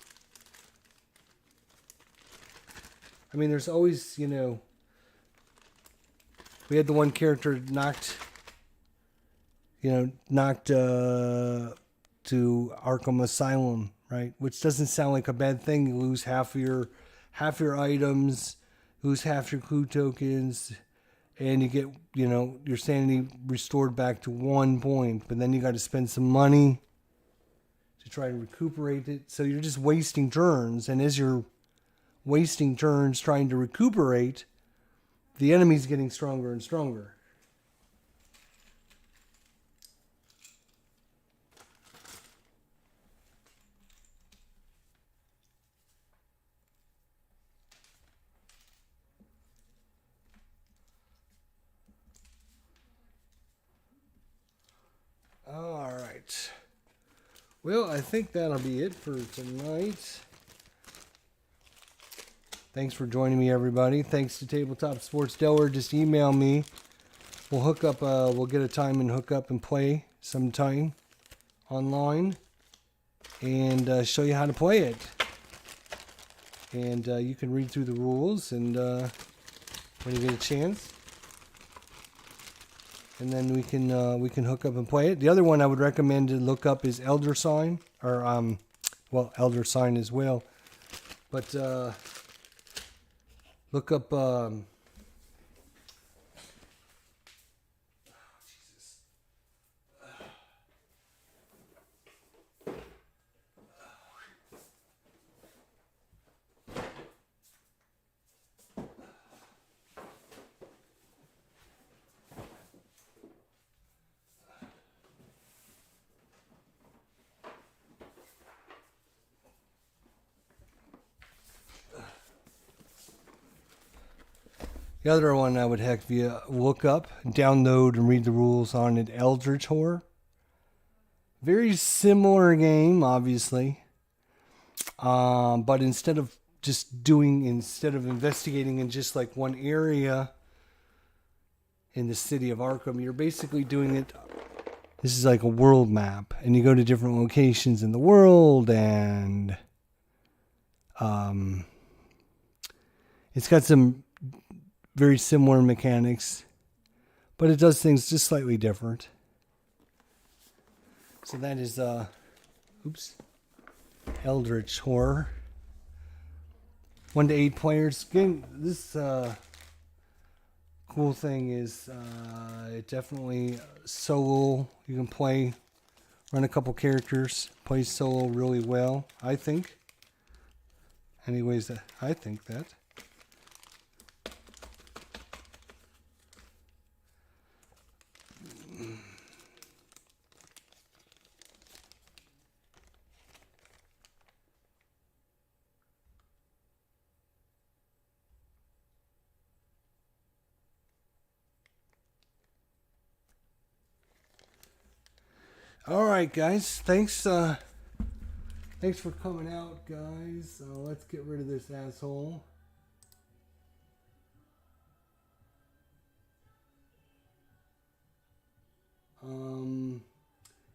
I mean, there's always, you know, we had the one character knocked to Arkham Asylum, right? Which doesn't sound like a bad thing. You lose half your items, lose half your clue tokens, and you get, you know, your sanity restored back to 1 point. But then you got to spend some money to try to recuperate it. So you're just wasting turns, and as you're wasting turns trying to recuperate, the enemy's getting stronger and stronger. All right. Well, I think that'll be it for tonight. Thanks for joining me, everybody. Thanks to Tabletop Sports Delaware. Just email me. We'll hook up. We'll get a time and hook up and play sometime online, and show you how to play it. And you can read through the rules, and when you get a chance, and then we can hook up and play it. The other one I would recommend to look up is Elder Sign, or Elder Sign as well, but look up. The other one I would have you look up, download, and read the rules on it, Eldritch Horror. Very similar game, obviously. But instead of investigating in just like one area in the city of Arkham, you're basically doing it. This is like a world map, and you go to different locations in the world, and it's got some very similar mechanics, but it does things just slightly different. So that is Eldritch Horror. 1 to 8 players. Again, this cool thing is it definitely solo. You can run a couple characters, play solo really well, I think. Anyways, I think that. All right, guys. Thanks for coming out, guys. Let's get rid of this asshole.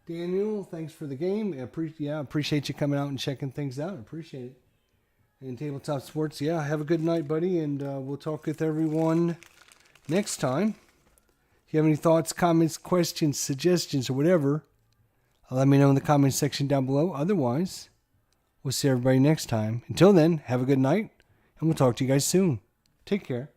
Daniel, thanks for the game. Appreciate you coming out and checking things out. Appreciate it. And Tabletop Sports, have a good night, buddy, and we'll talk with everyone next time. If you have any thoughts, comments, questions, suggestions, or whatever, let me know in the comments section down below. Otherwise, we'll see everybody next time. Until then, have a good night, and we'll talk to you guys soon. Take care.